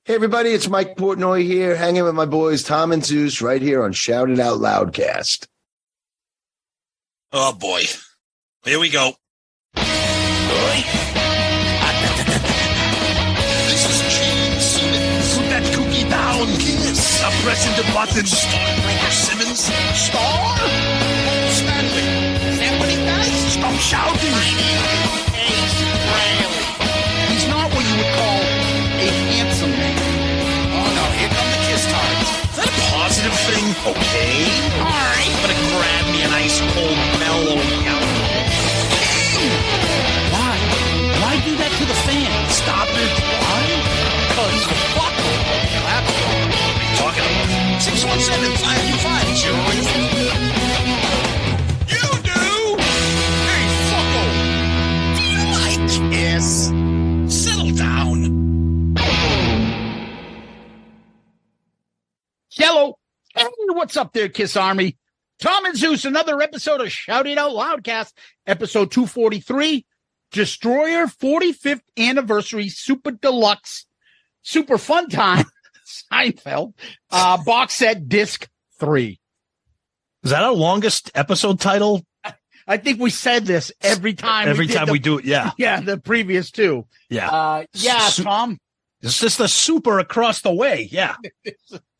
Hey, everybody, it's Mike Portnoy here, hanging with my boys Tom and Zeus right here on Shout It Out Loudcast. Oh, boy. Here we go. This is James Simmons. Put that cookie down, Kiss. I'm pressing the button. Star Simmons. Star? Paul Stanley. Is that what he does? Stop shouting. My name is Ace Bradley. He's not what you would call a handsome man. Oh, no, here come the Kiss cards. Is that a positive thing? Okay. All right. I'm gonna grab me an ice cold mellow yellow. Why? Why do that to the fans? Stop it. Why? Because fuck them. That's all. What are you talking about? 617-525. It's your You do? Hey, fucko. Do you like Kiss? Settle down. Hello. Hey, what's up there, Kiss Army? Tom and Zeus, another episode of Shout It Out Loudcast, episode 243, Destroyer 45th Anniversary Super Deluxe Super Fun Time Seinfeld Box Set Disc 3. Is that our longest episode title? I think we said this every time. We do it, yeah. Yeah, the previous two. Yeah. Tom. It's just a super across the way. Yeah.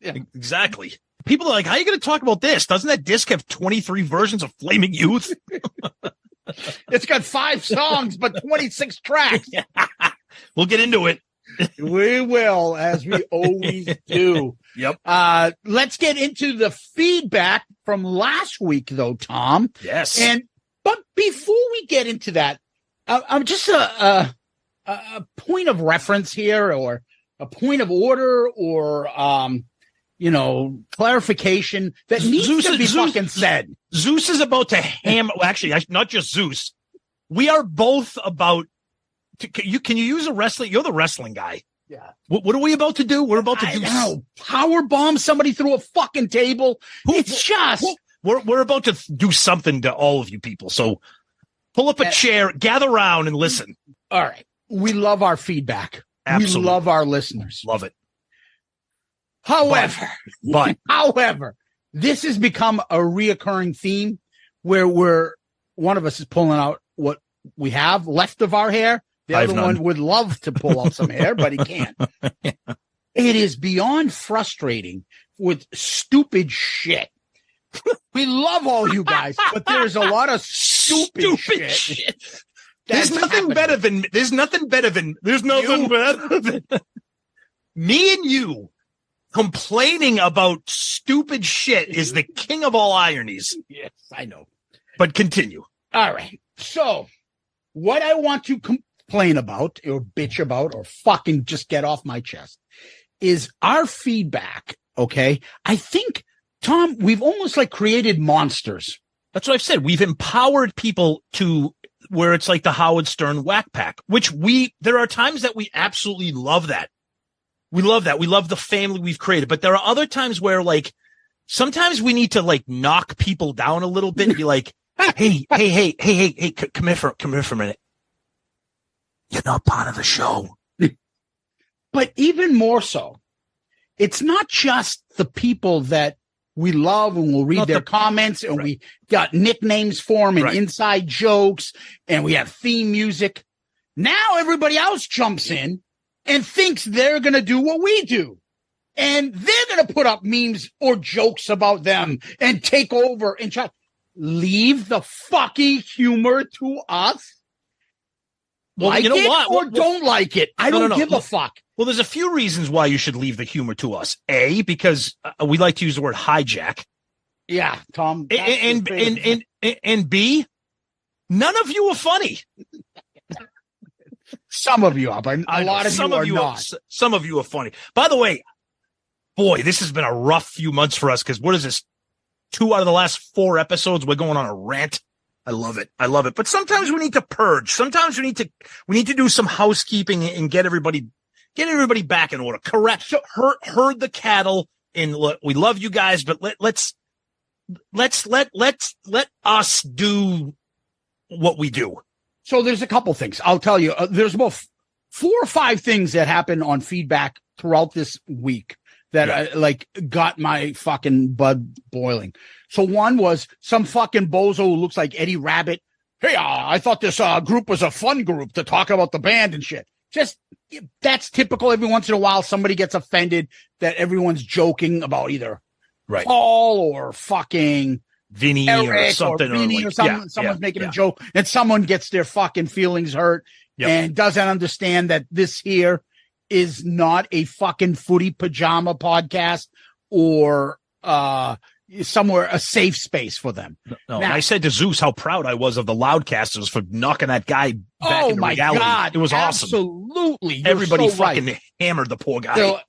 Yeah. Exactly. People are like, how are you going to talk about this? Doesn't that disc have 23 versions of Flaming Youth? It's got 5 songs, but 26 tracks. We'll get into it. We will, as we always do. Yep. Let's get into the feedback from last week, though, Tom. Yes. But before we get into that, I'm just a point of reference here, or a point of order, or clarification that needs to be fucking said. Zeus is about to actually, not just Zeus. We are both about to, can you use a wrestling? You're the wrestling guy. Yeah. What are we about to do? We're about to power bomb somebody through a fucking table. We're about to do something to all of you people. So pull up a chair, gather around, and listen. All right. We love our feedback. Absolutely. We love our listeners. Love it. However, this has become a reoccurring theme where one of us is pulling out what we have left of our hair. The other one would love to pull out some hair, but he can't. Yeah. It is beyond frustrating with stupid shit. We love all you guys, but there's a lot of stupid shit. There's nothing better than me and you complaining about stupid shit is the king of all ironies. Yes, I know. But continue. All right. So what I want to complain about or bitch about or fucking just get off my chest is our feedback. Okay. I think, Tom, we've almost like created monsters. That's what I've said. We've empowered people to where it's like the Howard Stern whack pack, which there are times that we absolutely love that. We love that. We love the family we've created. But there are other times where, like, sometimes we need to, like, knock people down a little bit and be like, hey, come here for a minute. You're not part of the show. But even more so, it's not just the people that we love and we'll read their comments and we got nicknames for them and inside jokes and we have theme music. Now everybody else jumps in and thinks they're going to do what we do. And they're going to put up memes or jokes about them and take over and try. Leave the fucking humor to us. Well, like you know it what? or don't like it. I don't give a fuck. Well, there's a few reasons why you should leave the humor to us. A, because we like to use the word hijack. Yeah, Tom. And B, none of you are funny. Some of you are, but a lot of you are not. Some of you are funny. By the way, boy, this has been a rough few months for us because what is this? 2 out of the last 4 episodes, we're going on a rant. I love it. But sometimes we need to purge. Sometimes we need to do some housekeeping and get everybody back in order. Correct. So herd the cattle. And look, we love you guys, but let's let us do what we do. So there's a couple things. I'll tell you. There's about 4 or 5 things that happen on feedback throughout this week that got my fucking blood boiling. So one was some fucking bozo who looks like Eddie Rabbit. Hey, I thought this group was a fun group to talk about the band and shit. Just, that's typical. Every once in a while, somebody gets offended that everyone's joking about either Paul or fucking Vinny Eric or something. Vinny or something. Someone's making a joke and someone gets their fucking feelings hurt and doesn't understand that this here is not a fucking footy pajama podcast or somewhere a safe space for them. No, now, I said to Zeus how proud I was of the Loudcasters for knocking that guy back into reality. God, it was awesome. Absolutely. Everybody fucking hammered the poor guy. So,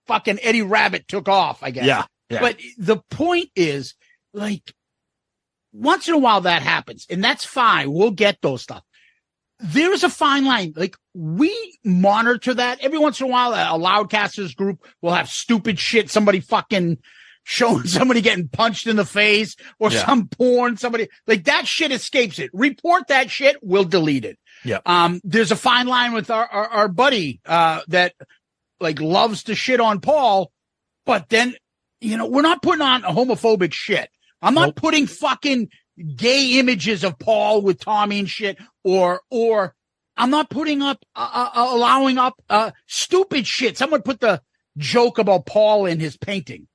fucking Eddie Rabbit took off, I guess. Yeah. But the point is, like, once in a while that happens, and that's fine. We'll get those stuff. There's a fine line. Like, we monitor that. Every once in a while, a Loudcasters group will have stupid shit. Somebody fucking showing somebody getting punched in the face or some porn. Somebody like that shit escapes it. Report that shit. We'll delete it. Yeah. There's a fine line with our buddy, that like loves to shit on Paul, but then, we're not putting on homophobic shit. I'm not putting fucking gay images of Paul with Tommy and shit, or I'm not putting up, allowing up, stupid shit. Someone put the joke about Paul in his painting.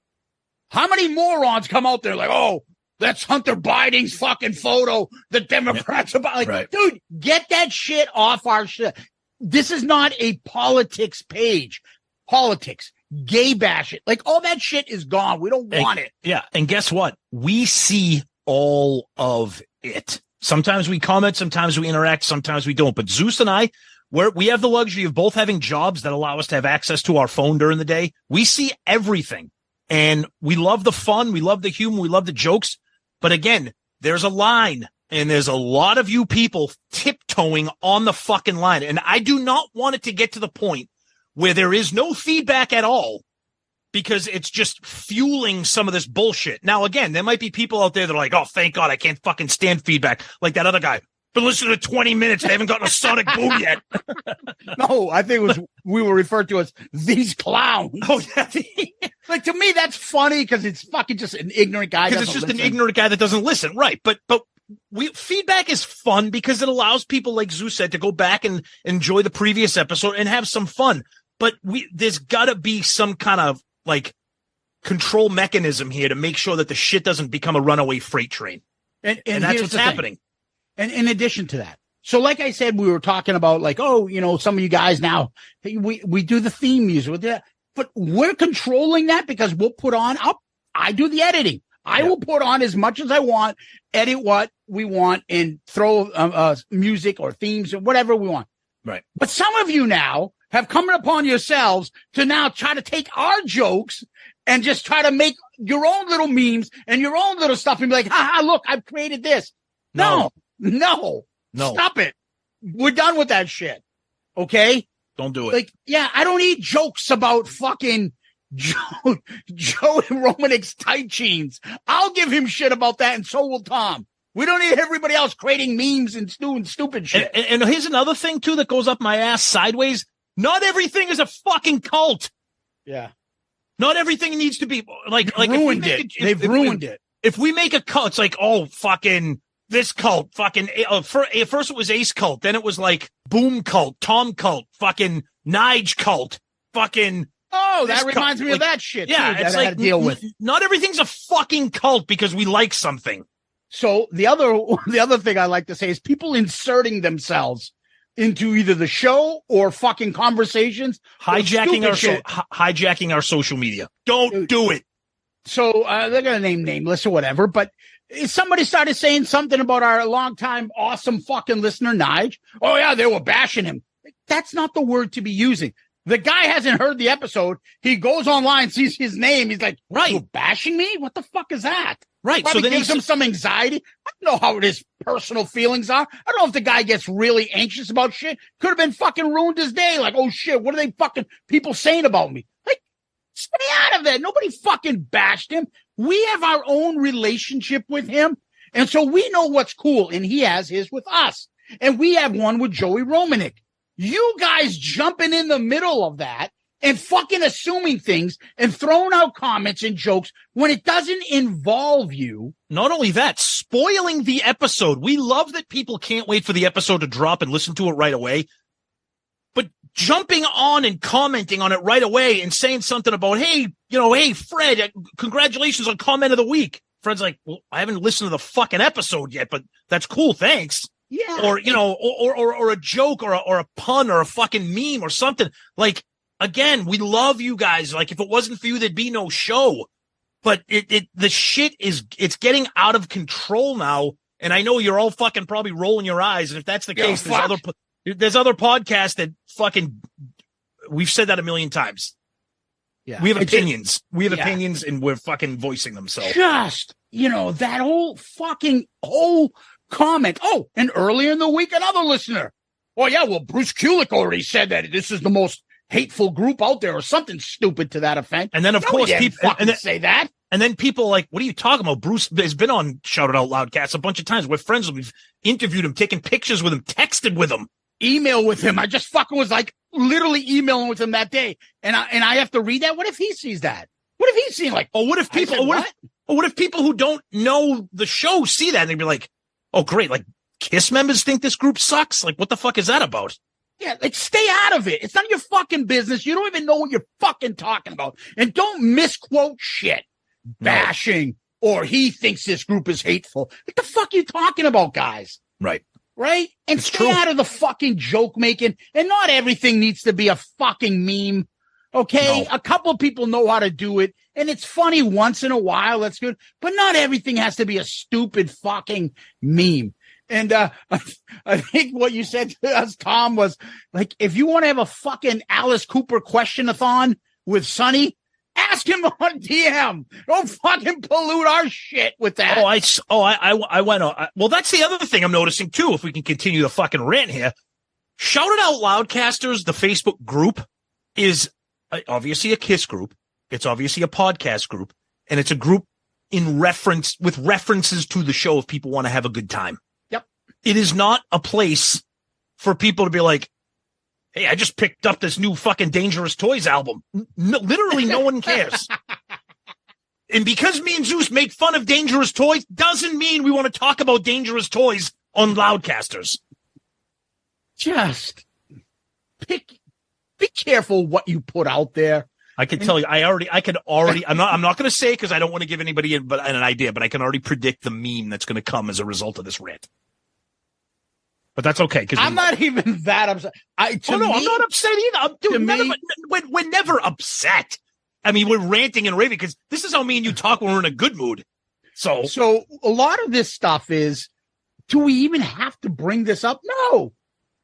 How many morons come out there like, oh, that's Hunter Biden's fucking photo. The Democrats are like, dude, get that shit off our shit. This is not a politics page. Politics, gay bash it. Like all that shit is gone. We don't want it. Yeah. And guess what? We see all of it. Sometimes we comment, sometimes we interact, sometimes we don't. But Zeus and I, we have the luxury of both having jobs that allow us to have access to our phone during the day. We see everything. And we love the fun. We love the humor. We love the jokes. But again, there's a line and there's a lot of you people tiptoeing on the fucking line. And I do not want it to get to the point where there is no feedback at all because it's just fueling some of this bullshit. Now, again, there might be people out there that are like, oh, thank God, I can't fucking stand feedback. Like that other guy. Been listening to 20 minutes. I haven't gotten a sonic boom yet. No, I think it was, we were referred to as these clowns. Oh, yeah. Like to me, that's funny because it's fucking just an ignorant guy. Because it's just an ignorant guy that doesn't listen. Right. But feedback is fun because it allows people, like Zeus said, to go back and enjoy the previous episode and have some fun. But there's gotta be some kind of like control mechanism here to make sure that the shit doesn't become a runaway freight train. And that's what's happening. And in addition to that, so like I said, we were talking about like, oh, some of you guys now, we do the theme music with that, but we're controlling that because we'll put on I do the editing. I will put on as much as I want, edit what we want and throw music or themes or whatever we want. Right. But some of you now have come upon yourselves to now try to take our jokes and just try to make your own little memes and your own little stuff and be like, ha, look, I've created this. No. Stop it. We're done with that shit. Okay? Don't do it. Like, I don't need jokes about fucking Joey Romanik's tight jeans. I'll give him shit about that, and so will Tom. We don't need everybody else creating memes and doing stupid shit. And here's another thing, too, that goes up my ass sideways. Not everything is a fucking cult. Yeah. Not everything needs to be like ruined it. They've ruined it. If we make a cult, it's like, oh, fucking this cult, fucking first it was Ace cult, then it was like Boom cult, Tom cult, fucking Nige cult, fucking. Oh, that reminds me of that shit. Yeah, too, it's that like I had to deal with. Not everything's a fucking cult because we like something. So the other thing I like to say is people inserting themselves into either the show or fucking conversations, hijacking our social media. Don't do it. So they're gonna name nameless or whatever, but somebody started saying something about our longtime awesome fucking listener Nige. Oh yeah, they were bashing him. That's not the word to be using. The guy hasn't heard the episode. He goes online, sees his name. He's like, right, you're bashing me? What the fuck is that? Right. Probably so then gives him some anxiety. I don't know how his personal feelings are. I don't know if the guy gets really anxious about shit. Could have been fucking ruined his day. Like, oh shit, what are they fucking people saying about me? Like, stay out of that. Nobody fucking bashed him. We have our own relationship with him. And so we know what's cool. And he has his with us. And we have one with Joey Romanik. You guys jumping in the middle of that and fucking assuming things and throwing out comments and jokes when it doesn't involve you. Not only that, spoiling the episode. We love that people can't wait for the episode to drop and listen to it right away. But jumping on and commenting on it right away and saying something about, hey, hey, Fred, congratulations on comment of the week. Fred's like, well, I haven't listened to the fucking episode yet, but that's cool. Thanks. Yeah. Or, or a joke or a pun or a fucking meme or something. Like, again, we love you guys. Like, if it wasn't for you, there'd be no show. But the shit it's getting out of control now. And I know you're all fucking probably rolling your eyes. And if that's the case, there's other podcasts that fucking, we've said that a million times. Yeah. We have opinions. We have opinions and we're fucking voicing them. So just, that whole comment. Oh, and earlier in the week, another listener. Oh yeah. Well, Bruce Kulick already said that this is the most hateful group out there or something stupid to that effect. And then of course people say that. And then people are like, what are you talking about? Bruce has been on Shout It Out Loudcast a bunch of times. We're friends. We've interviewed him, taken pictures with him, texted with him. Email with him. I just fucking was like literally emailing with him that day. And I have to read that. What if he sees that? What if he's seen like, what if people who don't know the show see that and they'd be like, oh great. Like KISS members think this group sucks. Like what the fuck is that about? Yeah. Like stay out of it. It's none of your fucking business. You don't even know what you're fucking talking about. And don't misquote shit. Bashing or he thinks this group is hateful. What the fuck are you talking about, guys? Right. And it's stay true. out of the fucking joke making. And not everything needs to be a fucking meme. Okay. No. A couple of people know how to do it. And it's funny once in a while. That's good. But not everything has to be a stupid fucking meme. And I think what you said to us, Tom, was like, if you want to have a fucking Alice Cooper question-a-thon with Sonny, ask him on DM. Don't fucking pollute our shit with that. I went on. Well, that's the other thing I'm noticing too. If we can continue the fucking rant here, Shout It Out Loudcasters, the Facebook group, is obviously a KISS group. It's obviously a podcast group, and it's a group with references to the show if people want to have a good time. Yep. It is not a place for people to be like, hey, I just picked up this new fucking Dangerous Toys album. Literally, no one cares. And because me and Zeus make fun of Dangerous Toys doesn't mean we want to talk about Dangerous Toys on Loudcasters. Just be careful what you put out there. I can tell you, I'm not going to say because I don't want to give anybody an idea, but I can already predict the meme that's going to come as a result of this rant. But that's okay. Because I'm not even that upset. I'm not upset either. We're never upset. I mean, we're ranting and raving because this is how me and you talk when we're in a good mood. So a lot of this stuff is, do we even have to bring this up? No,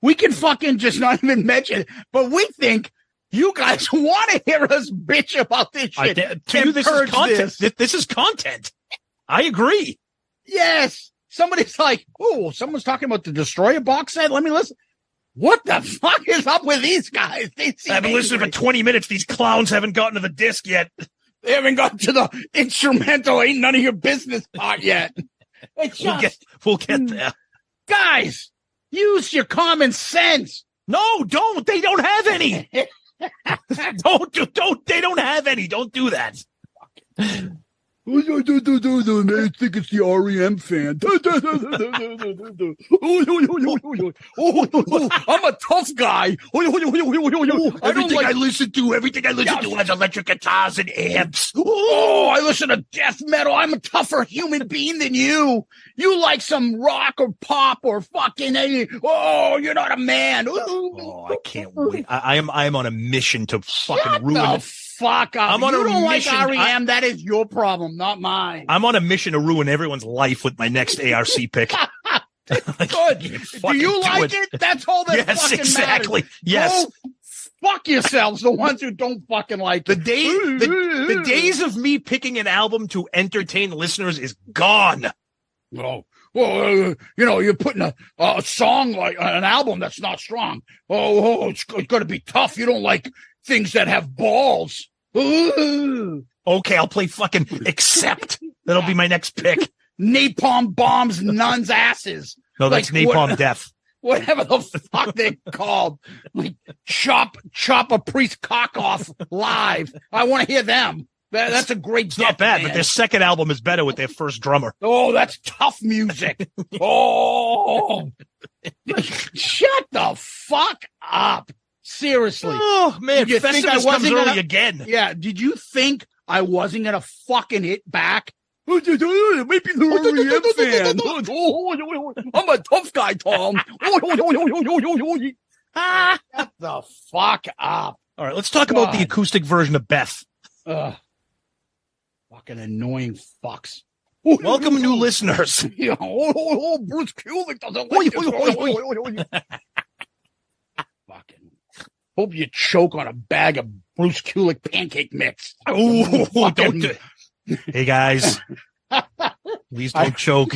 we can fucking just not even mention it. But we think you guys want to hear us bitch about this shit. To you, this is content. This is content. I agree. Yes. Somebody's like, oh, someone's talking about the Destroyer box set. Let me listen. What the fuck is up with these guys? I've been listening for 20 minutes. These clowns haven't gotten to the disc yet. They haven't gotten to the instrumental. Ain't none of your business part yet. We'll get there. Guys, use your common sense. No, don't. They don't have any. Don't. They don't have any. Don't do that. I think it's the REM fan. I'm a tough guy. Everything I listen to has electric guitars and amps. I listen to death metal. I'm a tougher human being than you. You like some rock or pop or fucking you're not a man. I can't wait. I am on a mission to fucking ruin the fuck up. I'm on you a don't mission. Like REM, that is your problem, not mine. I'm on a mission to ruin everyone's life with my next ARC pick. Good. Do you like it? That's all that fucking exactly. matters. Yes. Go fuck yourselves, the ones who don't fucking like it. The days of me picking an album to entertain listeners is gone. Oh. Well, you're putting a song like an album that's not strong. It's going to be tough. You don't like things that have balls. Ooh. Okay, I'll play fucking Accept. That'll be my next pick. Napalm bombs nuns' asses. No, that's Napalm Death. whatever the fuck they're called. Like chop a priest cock off live. I want to hear them. That's a great. It's not bad, but their second album is better with their first drummer. Oh, that's tough music. Oh, shut the fuck up. Seriously. Oh man, did you think I Festivus wasn't comes early gonna, again. Yeah. Did you think I wasn't gonna fucking hit back? Maybe the fan. I'm a tough guy, Tom. Shut the fuck up. All right, let's talk about the acoustic version of Beth. Fucking annoying fucks. Welcome, new listeners. Bruce Kulick doesn't like this. Fucking hope you choke on a bag of Bruce Kulick pancake mix. Oh, don't do it. Hey guys, please don't choke.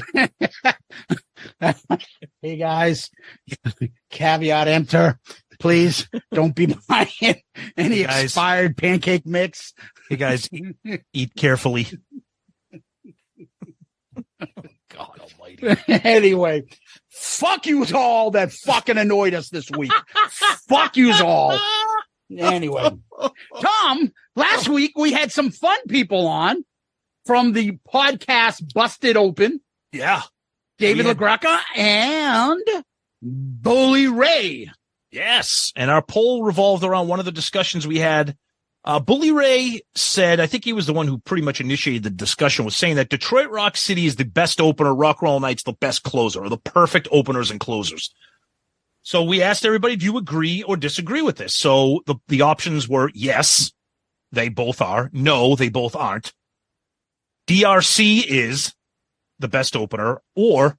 Hey guys, caveat emptor. Please don't be buying any expired pancake mix. Hey guys, eat carefully. God almighty. Anyway, fuck you all that fucking annoyed us this week. Fuck you all. Anyway, Tom, last week we had some fun people on from the podcast Busted Open. Yeah. David LaGreca and Bully Ray. Yes. And our poll revolved around one of the discussions we had. Bully Ray said, I think he was the one who pretty much initiated the discussion, was saying that Detroit Rock City is the best opener, Rock and Roll Night's the best closer, or the perfect openers and closers. So we asked everybody, do you agree or disagree with this? So the options were yes, they both are. No, they both aren't. DRC is the best opener, or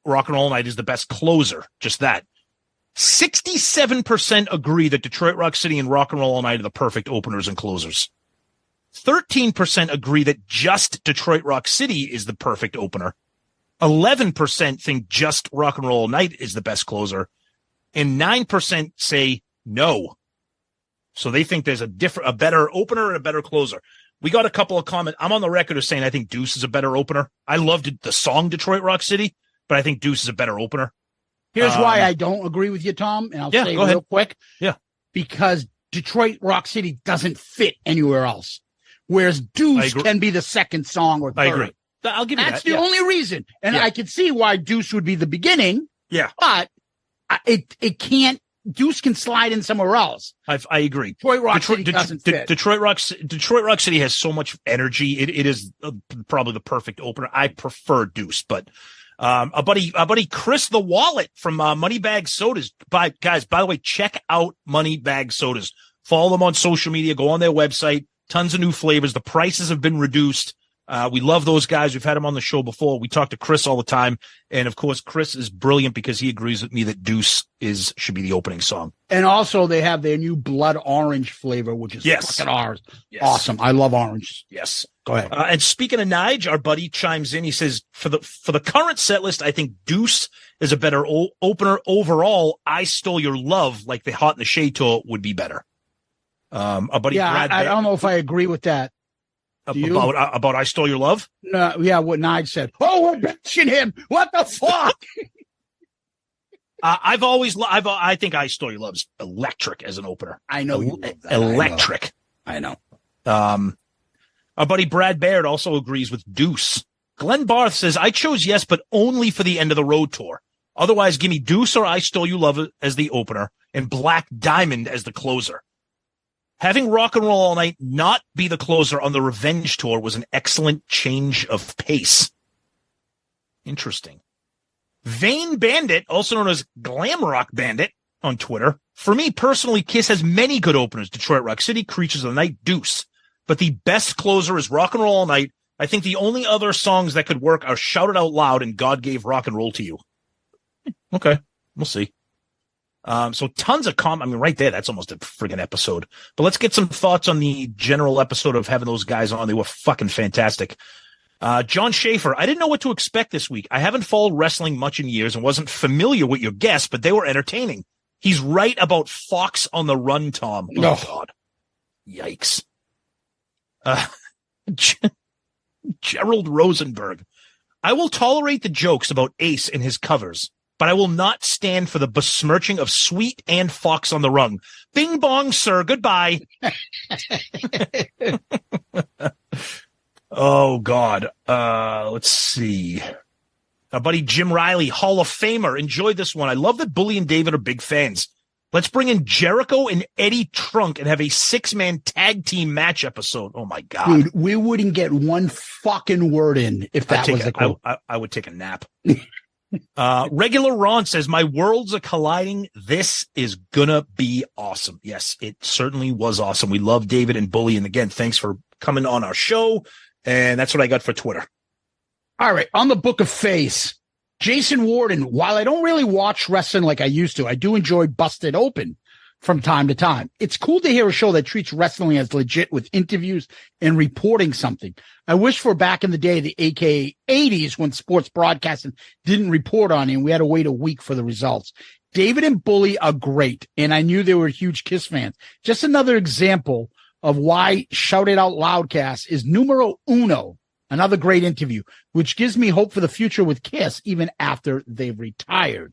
Rock and Roll Night is the best closer. Just that. 67% agree that Detroit Rock City and Rock and Roll All Night are the perfect openers and closers. 13% agree that just Detroit Rock City is the perfect opener. 11% think just Rock and Roll All Night is the best closer. And 9% say no. So they think there's a better opener and a better closer. We got a couple of comments. I'm on the record of saying I think Deuce is a better opener. I loved the song Detroit Rock City, but I think Deuce is a better opener. Here's why I don't agree with you, Tom, and I'll say it real quick. Yeah. Because Detroit Rock City doesn't fit anywhere else, whereas Deuce can be the second song or third. I agree. I'll give you that. That's the only reason. And I can see why Deuce would be the beginning. Yeah. But it can't. Deuce can slide in somewhere else. I agree. Detroit Rock City doesn't fit. Detroit Rock City has so much energy. It is probably the perfect opener. I prefer Deuce, but a buddy Chris the Wallet from Moneybag Sodas. Guys, by the way, check out Moneybag Sodas. Follow them on social media. Go on their website. Tons of new flavors. The prices have been reduced. We love those guys. We've had them on the show before. We talk to Chris all the time. And of course, Chris is brilliant because he agrees with me that Deuce should be the opening song. And also they have their new blood orange flavor, which is fucking ours. Yes. Awesome. I love orange. Yes. Go ahead. And speaking of Nige, our buddy chimes in. He says, for the current set list, I think Deuce is a better opener overall. I Stole Your Love, like the Hot in the Shade tour, would be better. Our buddy Brad I don't know if I agree with that. About I Stole Your Love? No, yeah, what Nige said. Oh, we're bitching him. What the fuck? I think I Stole Your Love's electric as an opener. I know you love that. Electric. I know. Our buddy Brad Baird also agrees with Deuce. Glenn Barth says, I chose yes, but only for the End of the Road tour. Otherwise, give me Deuce or I Stole Your Love as the opener and Black Diamond as the closer. Having Rock and Roll All Night not be the closer on the Revenge tour was an excellent change of pace. Interesting. Vane Bandit, also known as Glam Rock Bandit on Twitter. For me personally, Kiss has many good openers. Detroit Rock City, Creatures of the Night, Deuce. But the best closer is Rock and Roll All Night. I think the only other songs that could work are Shout It Out Loud and God Gave Rock and Roll to You. Okay, we'll see. So tons of right there, that's almost a friggin' episode. But let's get some thoughts on the general episode of having those guys on. They were fucking fantastic. John Schaefer, I didn't know what to expect this week. I haven't followed wrestling much in years and wasn't familiar with your guests, but they were entertaining. He's right about Fox on the Run, Tom. Oh, God. Yikes. Gerald Rosenberg. I will tolerate the jokes about Ace and his covers. but I will not stand for the besmirching of Sweet and Fox on the Rung. Bing bong, sir. Goodbye. Oh, God. Let's see. Our buddy Jim Riley, Hall of Famer. Enjoyed this one. I love that Bully and David are big fans. Let's bring in Jericho and Eddie Trunk and have a 6-man tag team match episode. Oh, my God. Dude, we wouldn't get one fucking word in if that was the quote. I would take a nap. Regular Ron says, my worlds are colliding. This is gonna be awesome. Yes, it certainly was awesome. We love David and Bully. And again, thanks for coming on our show. And that's what I got for Twitter. All right. On the Book of Face, Jason Warden, while I don't really watch wrestling like I used to, I do enjoy Busted Open from time to time. It's cool to hear a show that treats wrestling as legit with interviews and reporting something. I wish for back in the day, the AKA 80s, when sports broadcasting didn't report on it and we had to wait a week for the results. David and Bully are great, and I knew they were huge Kiss fans. Just another example of why Shout It Out Loudcast is numero uno. Another great interview, which gives me hope for the future with Kiss, even after they've retired.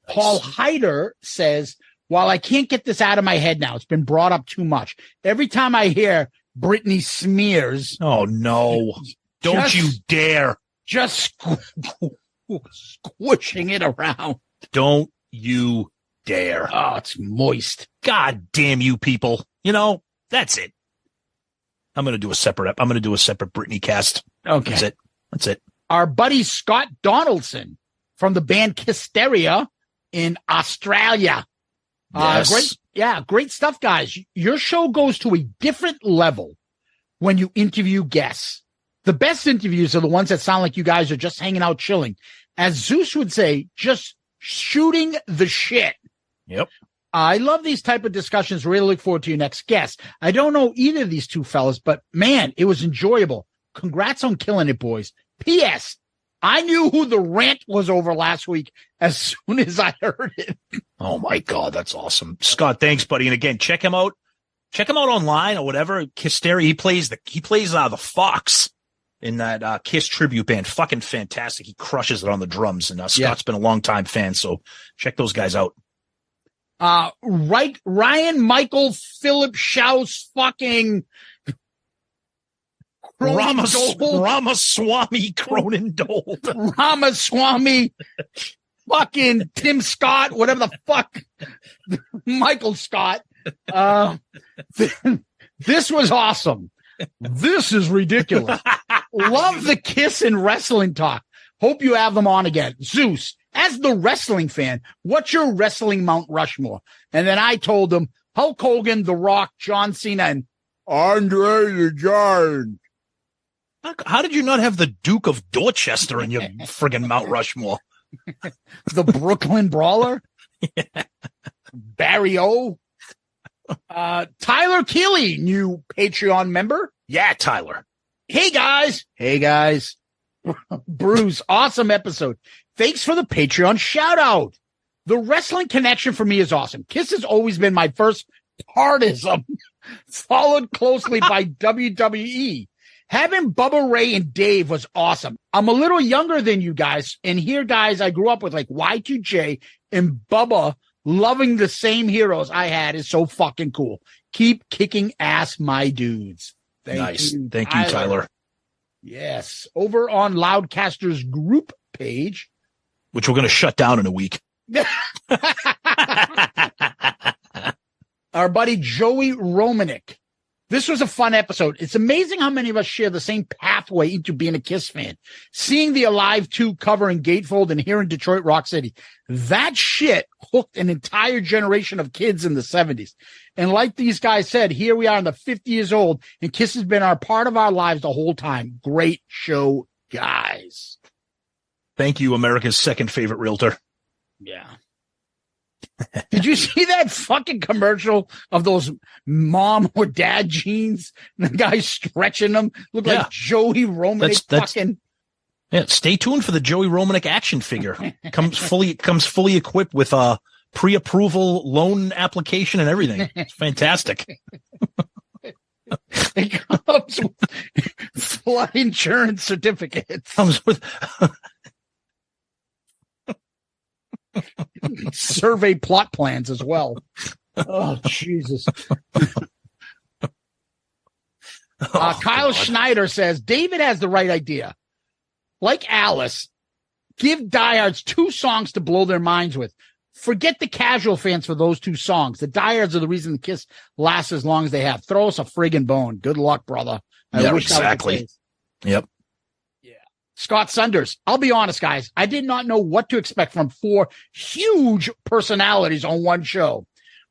Nice. Paul Heider says, while I can't get this out of my head now, it's been brought up too much. Every time I hear Britney Smears. Oh, no. Don't you dare. Just squishing it around. Don't you dare. Oh, it's moist. God damn you people. You know, that's it. I'm going to do a separate Britney cast. Okay. That's it. Our buddy Scott Donaldson from the band Hysteria in Australia. Yes. Great stuff, guys. Your show goes to a different level when you interview guests. The best interviews are the ones that sound like you guys are just hanging out chilling. As Zeus would say, just shooting the shit. Yep. I love these type of discussions. Really look forward to your next guest. I don't know either of these two fellas, but man, it was enjoyable. Congrats on killing it, boys. P.S. I knew who the rant was over last week as soon as I heard it. Oh my God, that's awesome. Scott, thanks, buddy. And again, check him out. Check him out online or whatever. Hysteria. He plays the Fox in that Kiss tribute band. Fucking fantastic. He crushes it on the drums. And Scott's been a long time fan, so check those guys out. Ryan Michael Philip Schaus fucking Ramaswamy Cronendold. Ramaswamy fucking Tim Scott, whatever the fuck. Michael Scott. This was awesome. This is ridiculous. Love the Kiss and wrestling talk. Hope you have them on again. Zeus, as the wrestling fan, what's your wrestling Mount Rushmore? And then I told him Hulk Hogan, The Rock, John Cena, and Andre the Giant. How did you not have the Duke of Dorchester in your friggin' Mount Rushmore? The Brooklyn Brawler? Yeah. Barry O? Tyler Keeley, new Patreon member. Yeah, Tyler. Hey, guys. Bruce, awesome episode. Thanks for the Patreon shout out. The wrestling connection for me is awesome. Kiss has always been my first partism, followed closely by WWE. Having Bubba Ray and Dave was awesome. I'm a little younger than you guys, and here, guys, I grew up with like Y2J and Bubba loving the same heroes I had is so fucking cool. Keep kicking ass, my dudes. Thank you, Tyler. Yes. Over on Loudcaster's group page, which we're going to shut down in a week. Our buddy Joey Romanek. This was a fun episode. It's amazing how many of us share the same pathway into being a Kiss fan. Seeing the Alive 2 cover in Gatefold and here in Detroit Rock City. That shit hooked an entire generation of kids in the 70s. And like these guys said, here we are in the 50 years old, and Kiss has been part of our lives the whole time. Great show, guys. Thank you, America's second favorite realtor. Yeah. Did you see that fucking commercial of those mom or dad jeans? The guy stretching them look like Joey Romanek. Yeah, stay tuned for the Joey Romanek action figure. Comes fully equipped with a pre-approval loan application and everything. It's fantastic. It comes with flood insurance certificates. Comes with Survey plot plans as well. Oh, Jesus. Kyle Schneider says, David has the right idea. Like Alice, give diehards 2 songs to blow their minds with. Forget the casual fans for those 2 songs. The diehards are the reason the Kiss lasts as long as they have. Throw us a friggin' bone. Good luck, brother. I wish exactly. That was the case. Yep. Yeah. Scott Sunders. I'll be honest, guys. I did not know what to expect from 4 huge personalities on one show.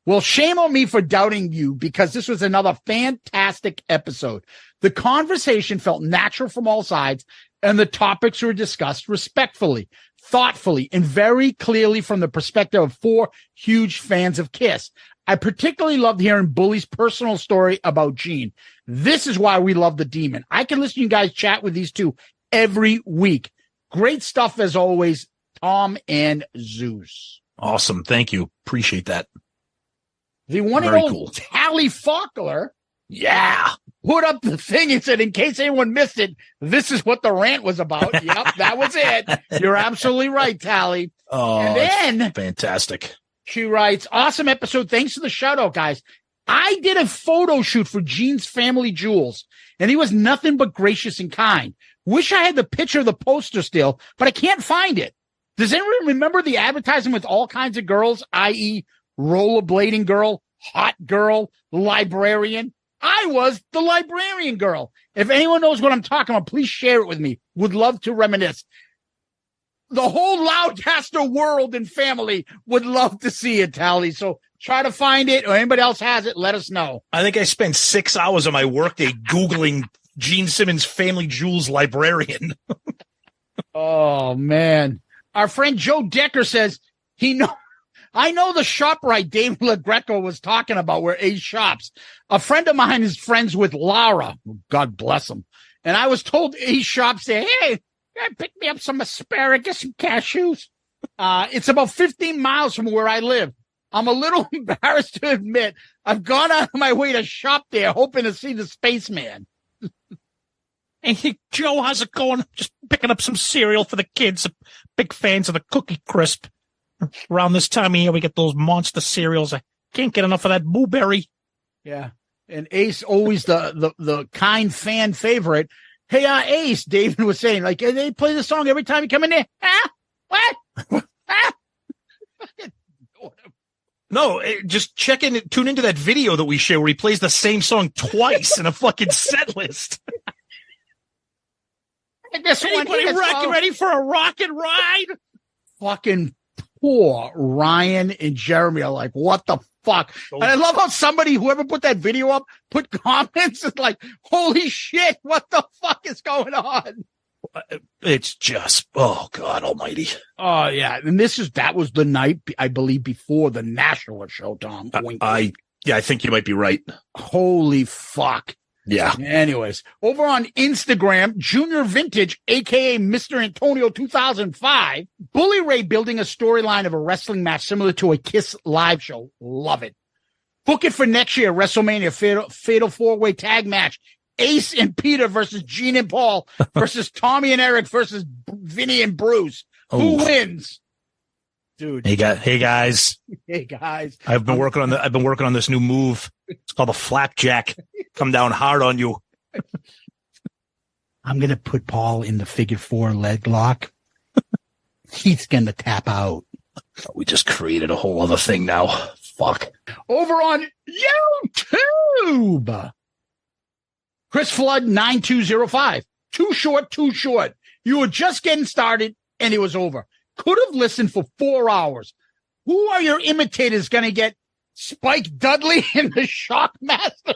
Well, shame on me for doubting you because this was another fantastic episode. The conversation felt natural from all sides, and the topics were discussed respectfully, thoughtfully, and very clearly from the perspective of 4 huge fans of Kiss. I particularly loved hearing Bully's personal story about Gene. This is why we love the Demon. I can listen to you guys chat with these 2 every week. Great stuff as always, Tom and Zeus. Awesome. Thank you. Appreciate that. The one and only Tally Faulkner. Yeah. Put up the thing and said, in case anyone missed it, this is what the rant was about. Yep, that was it. You're absolutely right, Tally. Oh, and then fantastic. She writes, awesome episode. Thanks for the shout out, guys. I did a photo shoot for Gene's family jewels, and he was nothing but gracious and kind. Wish I had the picture of the poster still, but I can't find it. Does anyone remember the advertising with all kinds of girls, i.e., rollerblading girl, hot girl, librarian? I was the librarian girl. If anyone knows what I'm talking about, please share it with me. Would love to reminisce. The whole Loudcaster world and family would love to see it, Tally. So try to find it, or anybody else has it, let us know. I think I spent 6 hours of my workday Googling Gene Simmons Family Jewels librarian. Oh, man. Our friend Joe Decker says, I know the ShopRite David LaGreco was talking about where Ace shops. A friend of mine is friends with Lara. God bless him. And I was told Ace shops there, hey, pick me up some asparagus, some cashews. It's about 15 miles from where I live. I'm a little embarrassed to admit I've gone out of my way to shop there, hoping to see the spaceman. Hey, Joe, how's it going? Just picking up some cereal for the kids. Big fans of the Cookie Crisp. Around this time of year, we get those monster cereals. I can't get enough of that blueberry. Yeah. And Ace, always the kind fan favorite. Hey, Ace, David was saying, like, they play the song every time you come in there. What? No, just tune into that video that we share where he plays the same song twice in a fucking set list. Anybody ready for a rocket ride? Fucking poor Ryan and Jeremy are like, what the fuck? And I love how whoever put that video up, put comments and like, holy shit, what the fuck is going on? It's just, oh God almighty. Oh yeah. And that was the night, I believe, before the national show, Tom. I think you might be right. Holy fuck. Yeah. Anyways, over on Instagram, Junior Vintage, aka Mr. Antonio 2005, Bully Ray building a storyline of a wrestling match similar to a Kiss live show. Love it. Book it for next year, WrestleMania Fatal 4-Way Tag Match. Ace and Peter versus Gene and Paul versus Tommy and Eric versus Vinny and Bruce. Who wins? Dude. Hey guys. Hey guys. I've been working on this new move. It's called a flapjack. Come down hard on you. I'm going to put Paul in the figure 4 leg lock. He's going to tap out. We just created a whole other thing now. Fuck. Over on YouTube. Chris Flood 9205. Too short. You were just getting started and it was over. Could have listened for 4 hours. Who are your imitators going to get? Spike Dudley and the Shockmaster?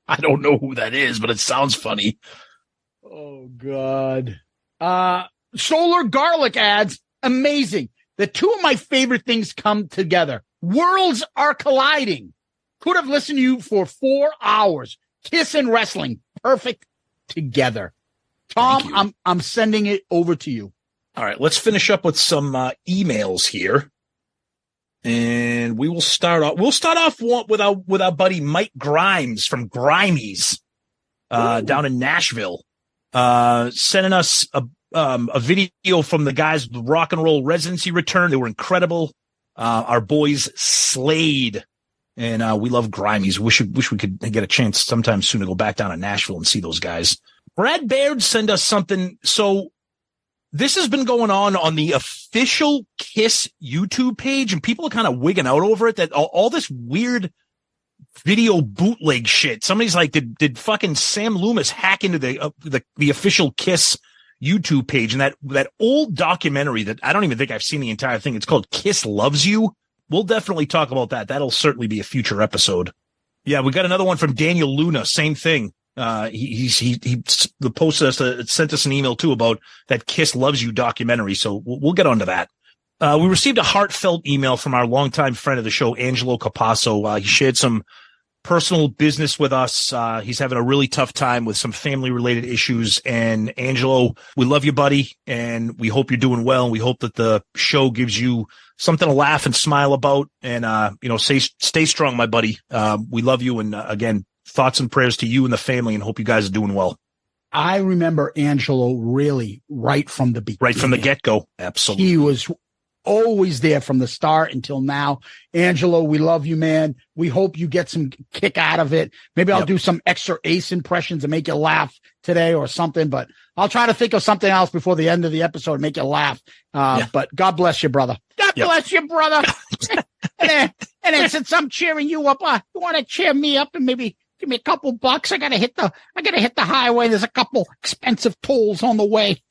I don't know who that is, but it sounds funny. Oh, God. Solar Garlic ads. Amazing. The 2 of my favorite things come together. Worlds are colliding. Could have listened to you for 4 hours. Kiss and wrestling. Perfect together. Tom, I'm sending it over to you. All right, let's finish up with some emails here. And we will start off. We'll start off with our buddy Mike Grimes from Grimies down in Nashville, sending us a video from the guys with Rock and Roll Residency return. They were incredible. Our boys slayed, and we love Grimies. Wish we could get a chance sometime soon to go back down to Nashville and see those guys. Brad Baird sent us something. So this has been going on the official Kiss YouTube page, and people are kind of wigging out over it, that all this weird video bootleg shit. Somebody's like, did fucking Sam Loomis hack into the official Kiss YouTube page? And that old documentary that I don't even think I've seen the entire thing. It's called Kiss Loves You. We'll definitely talk about that. That'll certainly be a future episode. Yeah, we got another one from Daniel Luna. Same thing. He sent us an email too about that Kiss Loves You documentary. So we'll get onto that. We received a heartfelt email from our longtime friend of the show, Angelo Capasso. He shared some personal business with us. He's having a really tough time with some family related issues. And Angelo, we love you, buddy. And we hope you're doing well. And we hope that the show gives you something to laugh and smile about. And, stay strong, my buddy. We love you. And again, thoughts and prayers to you and the family, and hope you guys are doing well. I remember Angelo really right from the beginning. Right from the get-go. Absolutely. He was always there from the start until now. Angelo, we love you, man. We hope you get some kick out of it. Maybe I'll do some extra Ace impressions and make you laugh today or something, but I'll try to think of something else before the end of the episode and make you laugh. But God bless you, brother. God bless you, brother. and then since I'm cheering you up, you want to cheer me up and maybe give me a couple bucks? I gotta hit the highway. There's a couple expensive tolls on the way.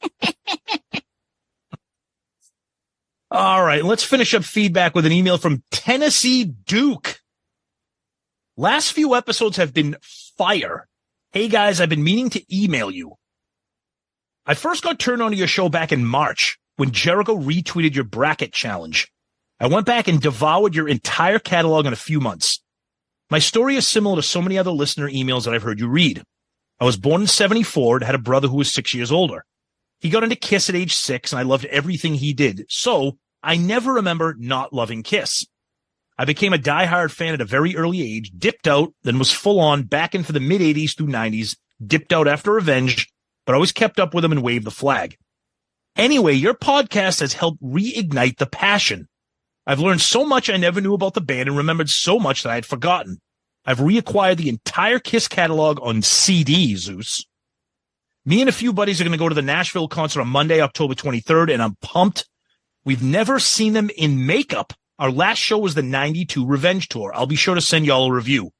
All right, let's finish up feedback with an email from Tennessee Duke. Last few episodes have been fire. Hey guys, I've been meaning to email you. I first got turned on to your show back in March when Jericho retweeted your bracket challenge. I went back and devoured your entire catalog in a few months. My story is similar to so many other listener emails that I've heard you read. I was born in 1974 and had a brother who was 6 years older. He got into Kiss at age 6, and I loved everything he did. So I never remember not loving Kiss. I became a diehard fan at a very early age, dipped out, then was full on back in for the mid 80s through 90s, dipped out after Revenge, but always kept up with him and waved the flag. Anyway, your podcast has helped reignite the passion. I've learned so much I never knew about the band and remembered so much that I had forgotten. I've reacquired the entire Kiss catalog on CD, Zeus. Me and a few buddies are going to go to the Nashville concert on Monday, October 23rd, and I'm pumped. We've never seen them in makeup. Our last show was the 92 Revenge Tour. I'll be sure to send y'all a review.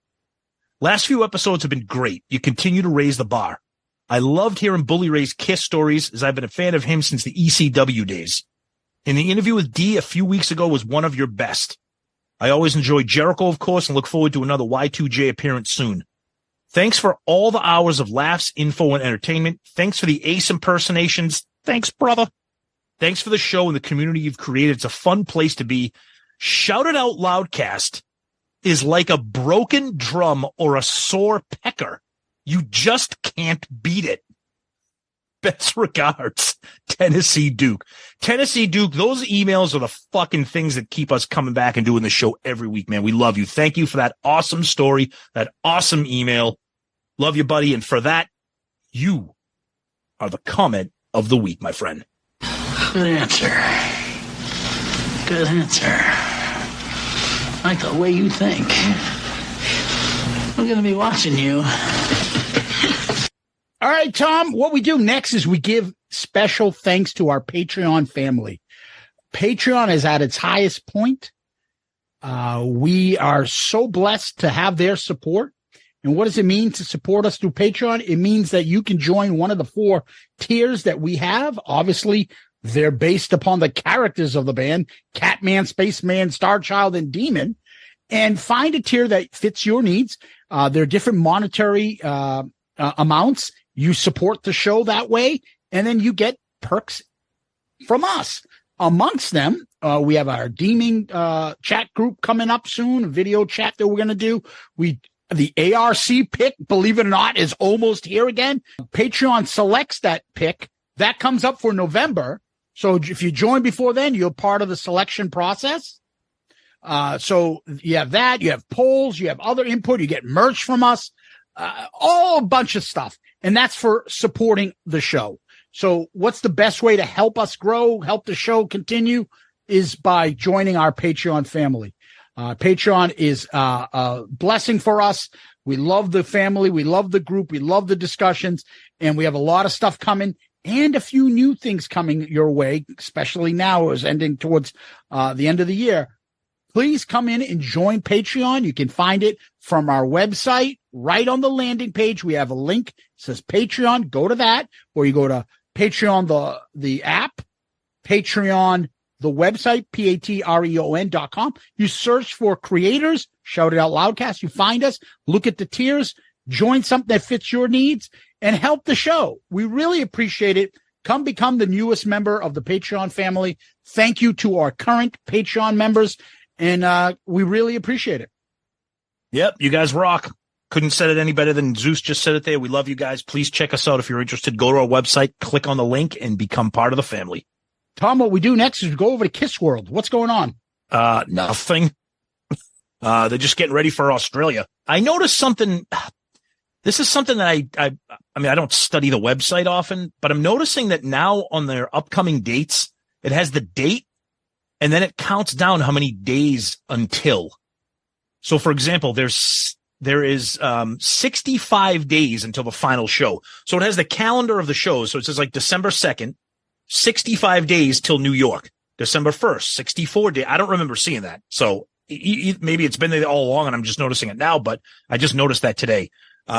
Last few episodes have been great. You continue to raise the bar. I loved hearing Bully Ray's Kiss stories, as I've been a fan of him since the ECW days. And the interview with D a few weeks ago was one of your best. I always enjoy Jericho, of course, and look forward to another Y2J appearance soon. Thanks for all the hours of laughs, info, and entertainment. Thanks for the Ace impersonations. Thanks, brother. Thanks for the show and the community you've created. It's a fun place to be. Shout It Out Loudcast is like a broken drum or a sore pecker. You just can't beat it. Best regards, Tennessee Duke. Tennessee Duke, those emails are the fucking things that keep us coming back and doing the show every week, man. We love you. Thank you for that awesome story, that awesome email. Love you, buddy. And for that, you are the comment of the week, my friend. Good answer. Good answer. I like the way you think. I'm going to be watching you. All right, Tom, what we do next is we give special thanks to our Patreon family. Patreon is at its highest point. We are so blessed to have their support. And what does it mean to support us through Patreon? It means that you can join one of the 4 tiers that we have. Obviously, they're based upon the characters of the band, Catman, Spaceman, Starchild, and Demon, and find a tier that fits your needs. There are different monetary amounts. You support the show that way, and then you get perks from us. Amongst them, we have our Demon chat group coming up soon, a video chat that we're going to do. The ARC pick, believe it or not, is almost here again. Patreon selects that pick. That comes up for November. So if you join before then, you're part of the selection process. So you have that, you have polls, you have other input, you get merch from us, all a bunch of stuff. And that's for supporting the show. So what's the best way to help us grow, help the show continue, is by joining our Patreon family. Patreon is a blessing for us. We love the family. We love the group. We love the discussions. And we have a lot of stuff coming and a few new things coming your way, especially now as ending towards the end of the year. Please come in and join Patreon. You can find it from our website right on the landing page. We have a link. It says Patreon. Go to that, or you go to Patreon, the app, Patreon, the website, patreon.com. You search for creators, Shout It Out Loudcast. You find us, look at the tiers, join something that fits your needs, and help the show. We really appreciate it. Come become the newest member of the Patreon family. Thank you to our current Patreon members. And we really appreciate it. Yep, you guys rock. Couldn't said it any better than Zeus just said it there. We love you guys. Please check us out if you're interested. Go to our website, click on the link, and become part of the family. Tom, what we do next is we go over to Kiss World. What's going on? Nothing. They're just getting ready for Australia. I noticed something. This is something that I mean, I don't study the website often, but I'm noticing that now on their upcoming dates, it has the date. And then it counts down how many days until. So, for example, there is 65 days until the final show. So it has the calendar of the shows. So it says like December 2nd, 65 days till New York. December 1st, 64 days. I don't remember seeing that. So maybe it's been there all along and I'm just noticing it now, but I just noticed that today.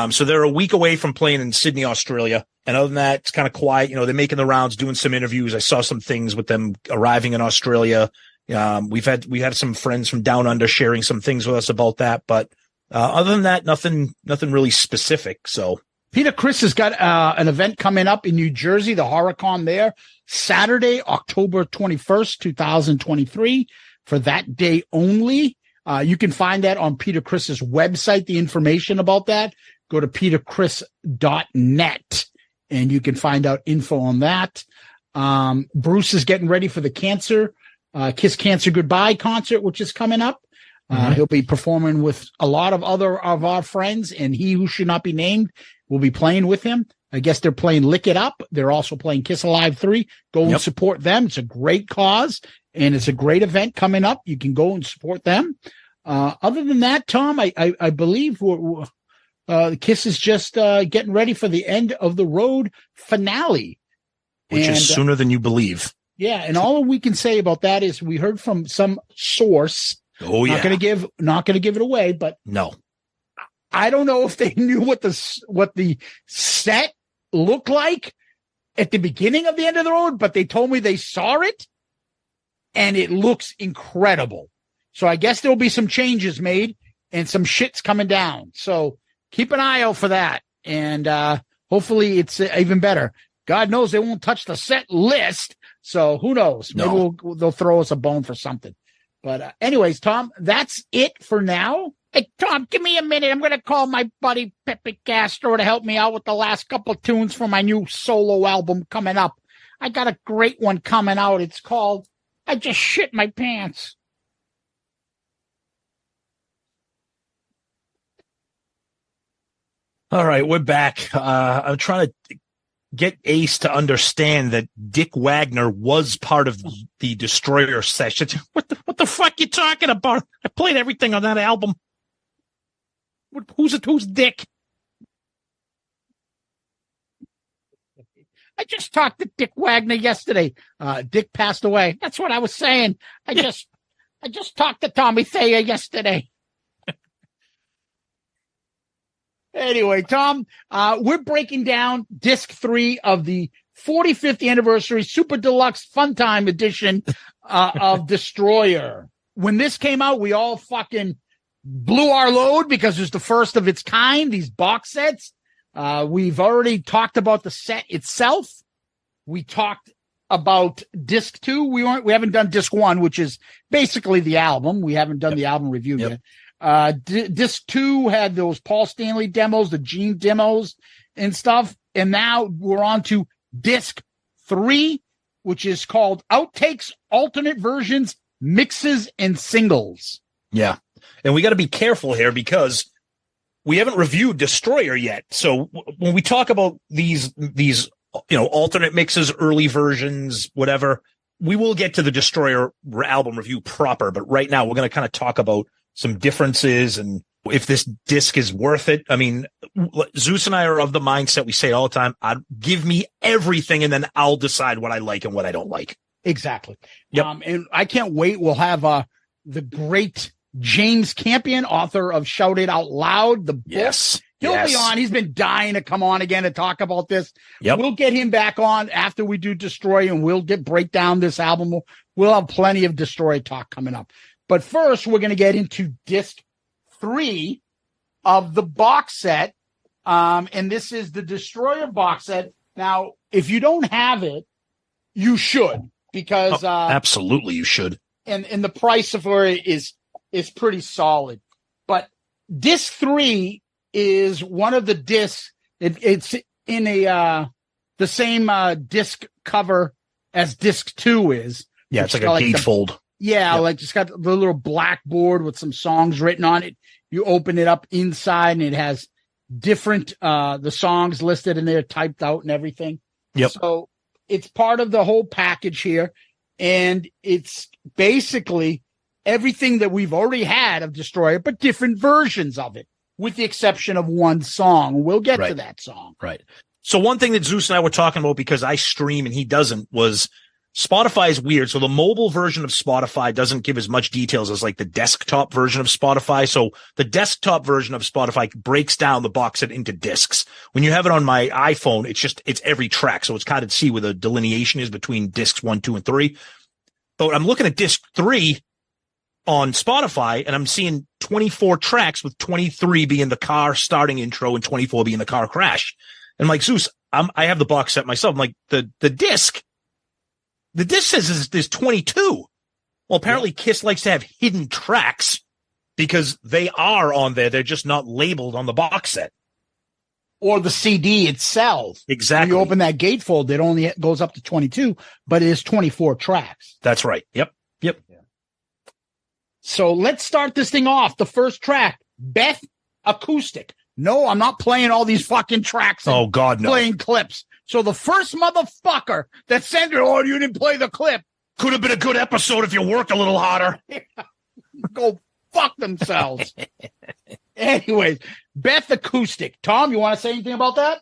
So they're a week away from playing in Sydney, Australia. And other than that, it's kind of quiet. You know, they're making the rounds, doing some interviews. I saw some things with them arriving in Australia. We had some friends from down under sharing some things with us about that. But, other than that, nothing really specific. So Peter Criss has got, an event coming up in New Jersey, the HorrorCon there, Saturday, October 21st, 2023, for that day only. You can find that on Peter Criss's website, the information about that. Go to petercriss.net and you can find out info on that. Bruce is getting ready for the Kiss Cancer Goodbye concert, which is coming up. He'll be performing with a lot of other of our friends, and He Who Should Not Be Named will be playing with him. I guess they're playing Lick It Up. They're also playing Kiss Alive 3. Go and support them. It's a great cause, and it's a great event coming up. You can go and support them. Other than that, Tom, I believe Kiss is just getting ready for the end of the road finale. Which is sooner than you believe. Yeah, and all we can say about that is we heard from some source. Oh, yeah. Not going to give it away, but no. I don't know if they knew what the set looked like at the beginning of the end of the road, but they told me they saw it and it looks incredible. So I guess there'll be some changes made and some shit's coming down. So keep an eye out for that. And hopefully it's even better. God knows they won't touch the set list. So who knows? Maybe they'll throw us a bone for something. But anyways, Tom, that's it for now. Hey, Tom, give me a minute. I'm going to call my buddy Pepe Castro to help me out with the last couple of tunes for my new solo album coming up. I got a great one coming out. It's called I Just Shit My Pants. All right, we're back. I'm trying to get Ace to understand that Dick Wagner was part of the Destroyer session. What the fuck you talking about? I played everything on that album. Who's Dick? I just talked to Dick Wagner yesterday. Dick passed away. That's what I was saying. I just talked to Tommy Thayer yesterday. Anyway, Tom, we're breaking down disc 3 of the 45th anniversary Super Deluxe Fun Time edition of Destroyer. When this came out, we all fucking blew our load because it's the first of its kind, these box sets. We've already talked about the set itself. We talked about disc 2. We haven't done disc 1, which is basically the album. We haven't done the album review yet. Disc 2 had those Paul Stanley demos, the Gene demos and stuff. And now we're on to disc 3, which is called Outtakes, Alternate Versions, Mixes, and Singles. Yeah. And we got to be careful here because we haven't reviewed Destroyer yet. So when we talk about these alternate mixes, early versions, whatever. We will get to the Destroyer album review proper, but right now we're going to kind of talk about some differences and if this disc is worth it. I mean, Zeus and I are of the mindset, we say it all the time, give me everything and then I'll decide what I like and what I don't like. Exactly. Yep. And I can't wait. We'll have the great James Campion, author of Shout It Out Loud, the book. Yes. He'll be on. He's been dying to come on again to talk about this. Yep. We'll get him back on after we do Destroy, and we'll break down this album. We'll have plenty of Destroy talk coming up. But first, we're going to get into disc 3 of the box set. And this is the Destroyer box set. Now, if you don't have it, you should, because absolutely you should. And the price for it is pretty solid. But disc 3 is one of the discs. It's in the same disc cover as disc 2 is. Yeah, it's like a gatefold. Like it's got the little blackboard with some songs written on it. You open it up inside and it has different the songs listed in there, typed out and everything. Yep. So it's part of the whole package here, and it's basically everything that we've already had of Destroyer, but different versions of it, with the exception of one song. We'll get to that song. Right. So one thing that Zeus and I were talking about, because I stream and he doesn't, was Spotify is weird. So the mobile version of Spotify doesn't give as much details as like the desktop version of Spotify. So the desktop version of Spotify breaks down the box set into discs. When you have it on my iPhone, it's every track. So it's kind of see where the delineation is between discs 1, 2, and 3. But I'm looking at disc 3 on Spotify and I'm seeing 24 tracks, with 23 being the car starting intro and 24 being the car crash. And I'm like, Zeus, I have the box set myself. I'm like, the disc says there's 22. Well, apparently Kiss likes to have hidden tracks because they are on there. They're just not labeled on the box set. Or the CD itself. Exactly. When you open that gatefold, it only goes up to 22, but it is 24 tracks. That's right. Yep. Yeah. So let's start this thing off. The first track, Beth Acoustic. No, I'm not playing all these fucking tracks. Oh, God, no. Playing clips. So the first motherfucker that sent it, oh, you didn't play the clip. Could have been a good episode if you worked a little harder. Go fuck themselves. Anyways, Beth Acoustic. Tom, you want to say anything about that?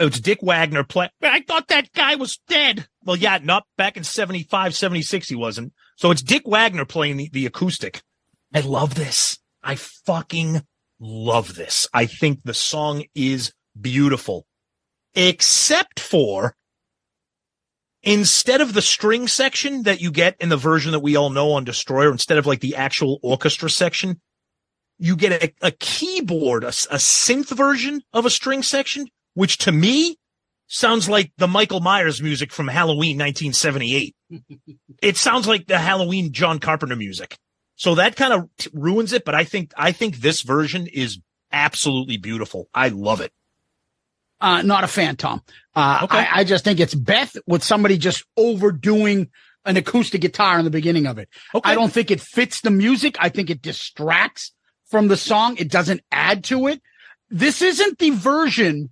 It's Dick Wagner play. I thought that guy was dead. Well, yeah, not back in 75, 76, he wasn't. So it's Dick Wagner playing the acoustic. I love this. I fucking love this. I think the song is beautiful. Except for, instead of the string section that you get in the version that we all know on Destroyer, instead of like the actual orchestra section, you get a keyboard, a synth version of a string section, which to me sounds like the Michael Myers music from Halloween 1978. It sounds like the Halloween John Carpenter music. So that kind of ruins it, but I think this version is absolutely beautiful. I love it. Not a fan, Tom. Okay. I just think it's Beth with somebody just overdoing an acoustic guitar in the beginning of it. Okay. I don't think it fits the music. I think it distracts from the song. It doesn't add to it. This isn't the version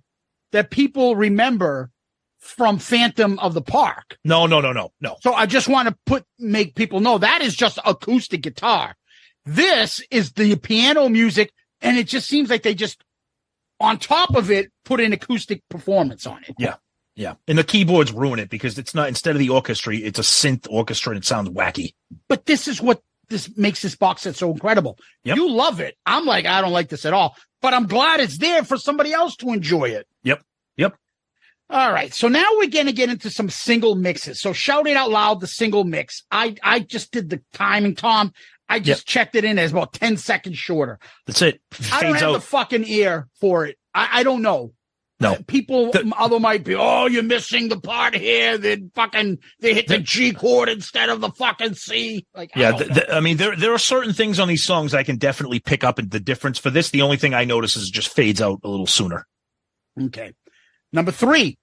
that people remember from Phantom of the Park. No. So I just want to make people know that is just acoustic guitar. This is the piano music, and it just seems like they just, on top of it, put an acoustic performance on it. Yeah. And the keyboards ruin it because it's not, instead of the orchestra, it's a synth orchestra and it sounds wacky. But this is what this makes this box set so incredible. Yep. You love it. I'm like, I don't like this at all, but I'm glad it's there for somebody else to enjoy it. Yep. All right. So now we're going to get into some single mixes. So Shout It Out Loud, the single mix. I just did the timing, Tom. I just checked it in as about 10 seconds shorter. That's it. I don't have the fucking ear for it. I don't know. No. People other might be, oh, you're missing the part here. They hit the G chord instead of the fucking C. Like, yeah. I mean, there are certain things on these songs I can definitely pick up the difference. For this, the only thing I notice is it just fades out a little sooner. Okay. Number 3,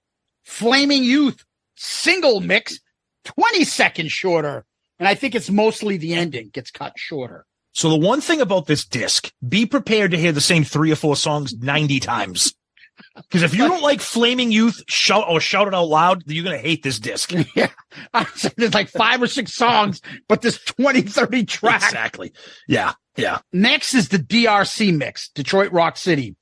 Flaming Youth single mix, 20 seconds shorter. And I think it's mostly the ending gets cut shorter. So the one thing about this disc, be prepared to hear the same 3 or 4 songs 90 times. Because if you don't like Flaming Youth, shout it out loud, you're going to hate this disc. Yeah. There's like 5 or 6 songs, but there's 20, 30 tracks. Exactly. Yeah. Yeah. Next is the DRC mix, Detroit Rock City.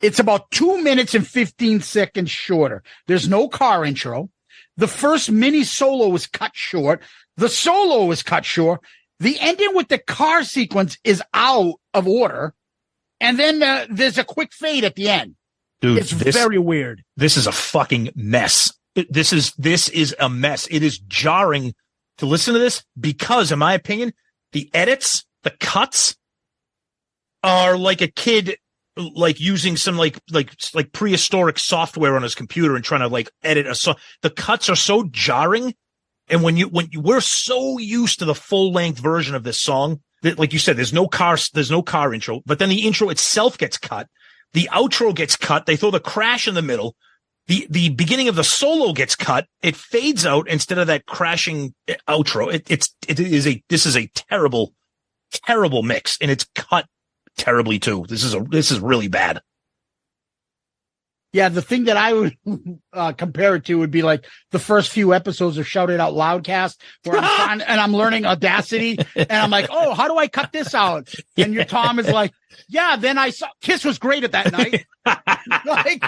It's about 2 minutes and 15 seconds shorter. There's no car intro. The first mini solo is cut short. The solo is cut short. The ending with the car sequence is out of order. And then there's a quick fade at the end. Dude, it's very weird. This is a fucking mess. This is a mess. It is jarring to listen to this because, in my opinion, the edits, the cuts are like a kid like using some like prehistoric software on his computer and trying to like edit a song. The cuts are so jarring. And we're so used to the full length version of this song that, like you said, there's no car intro, but then the intro itself gets cut. The outro gets cut. They throw the crash in the middle. The beginning of the solo gets cut. It fades out instead of that crashing outro. This is a terrible, terrible mix, and it's cut terribly too. This is really bad. Yeah, the thing that I would compare it to would be like the first few episodes of Shout It Out Loudcast, where I'm learning Audacity, and I'm like, oh, how do I cut this out? And your Tom is like, yeah, then I saw Kiss was great at that night. Like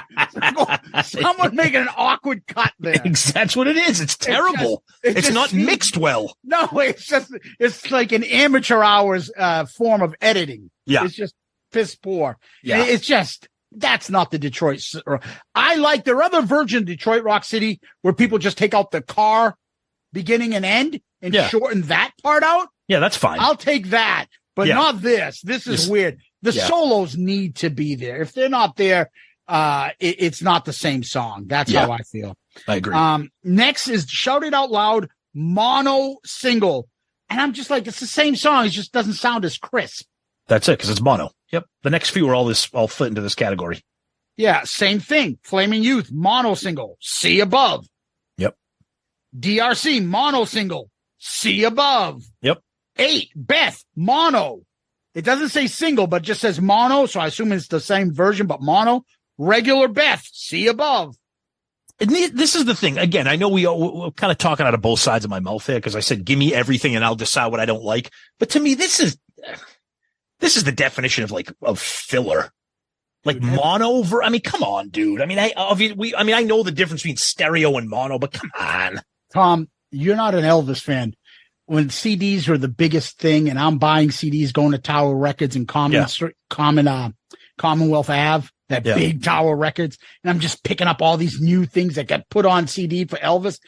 someone making an awkward cut there. That's what it is. It's terrible. It's not mixed well. No, it's like an amateur hours form of editing. Yeah, it's just piss poor. Yeah, it's just. That's not the Detroit. I like their other version, Detroit Rock City, where people just take out the car beginning and end and shorten that part out. Yeah, that's fine. I'll take that, but not this. This is weird. The solos need to be there. If they're not there, it's not the same song. That's how I feel. I agree. Next is Shout It Out Loud mono single. And I'm just like, it's the same song. It just doesn't sound as crisp. That's it, because it's mono. Yep. The next few are all fit into this category. Yeah, same thing. Flaming Youth, mono single, see above. Yep. DRC, mono single, see above. Yep. 8, Beth, mono. It doesn't say single, but just says mono, so I assume it's the same version, but mono. Regular Beth, see above. And this is the thing. Again, I know we're kind of talking out of both sides of my mouth there, because I said, give me everything and I'll decide what I don't like. But to me, this is the definition of filler, like mono. I mean, come on, dude. I mean, I know the difference between stereo and mono, but come on, Tom, you're not an Elvis fan. When CDs are the biggest thing, and I'm buying CDs, going to Tower Records and Commonwealth Ave, that big Tower Records, and I'm just picking up all these new things that got put on CD for Elvis.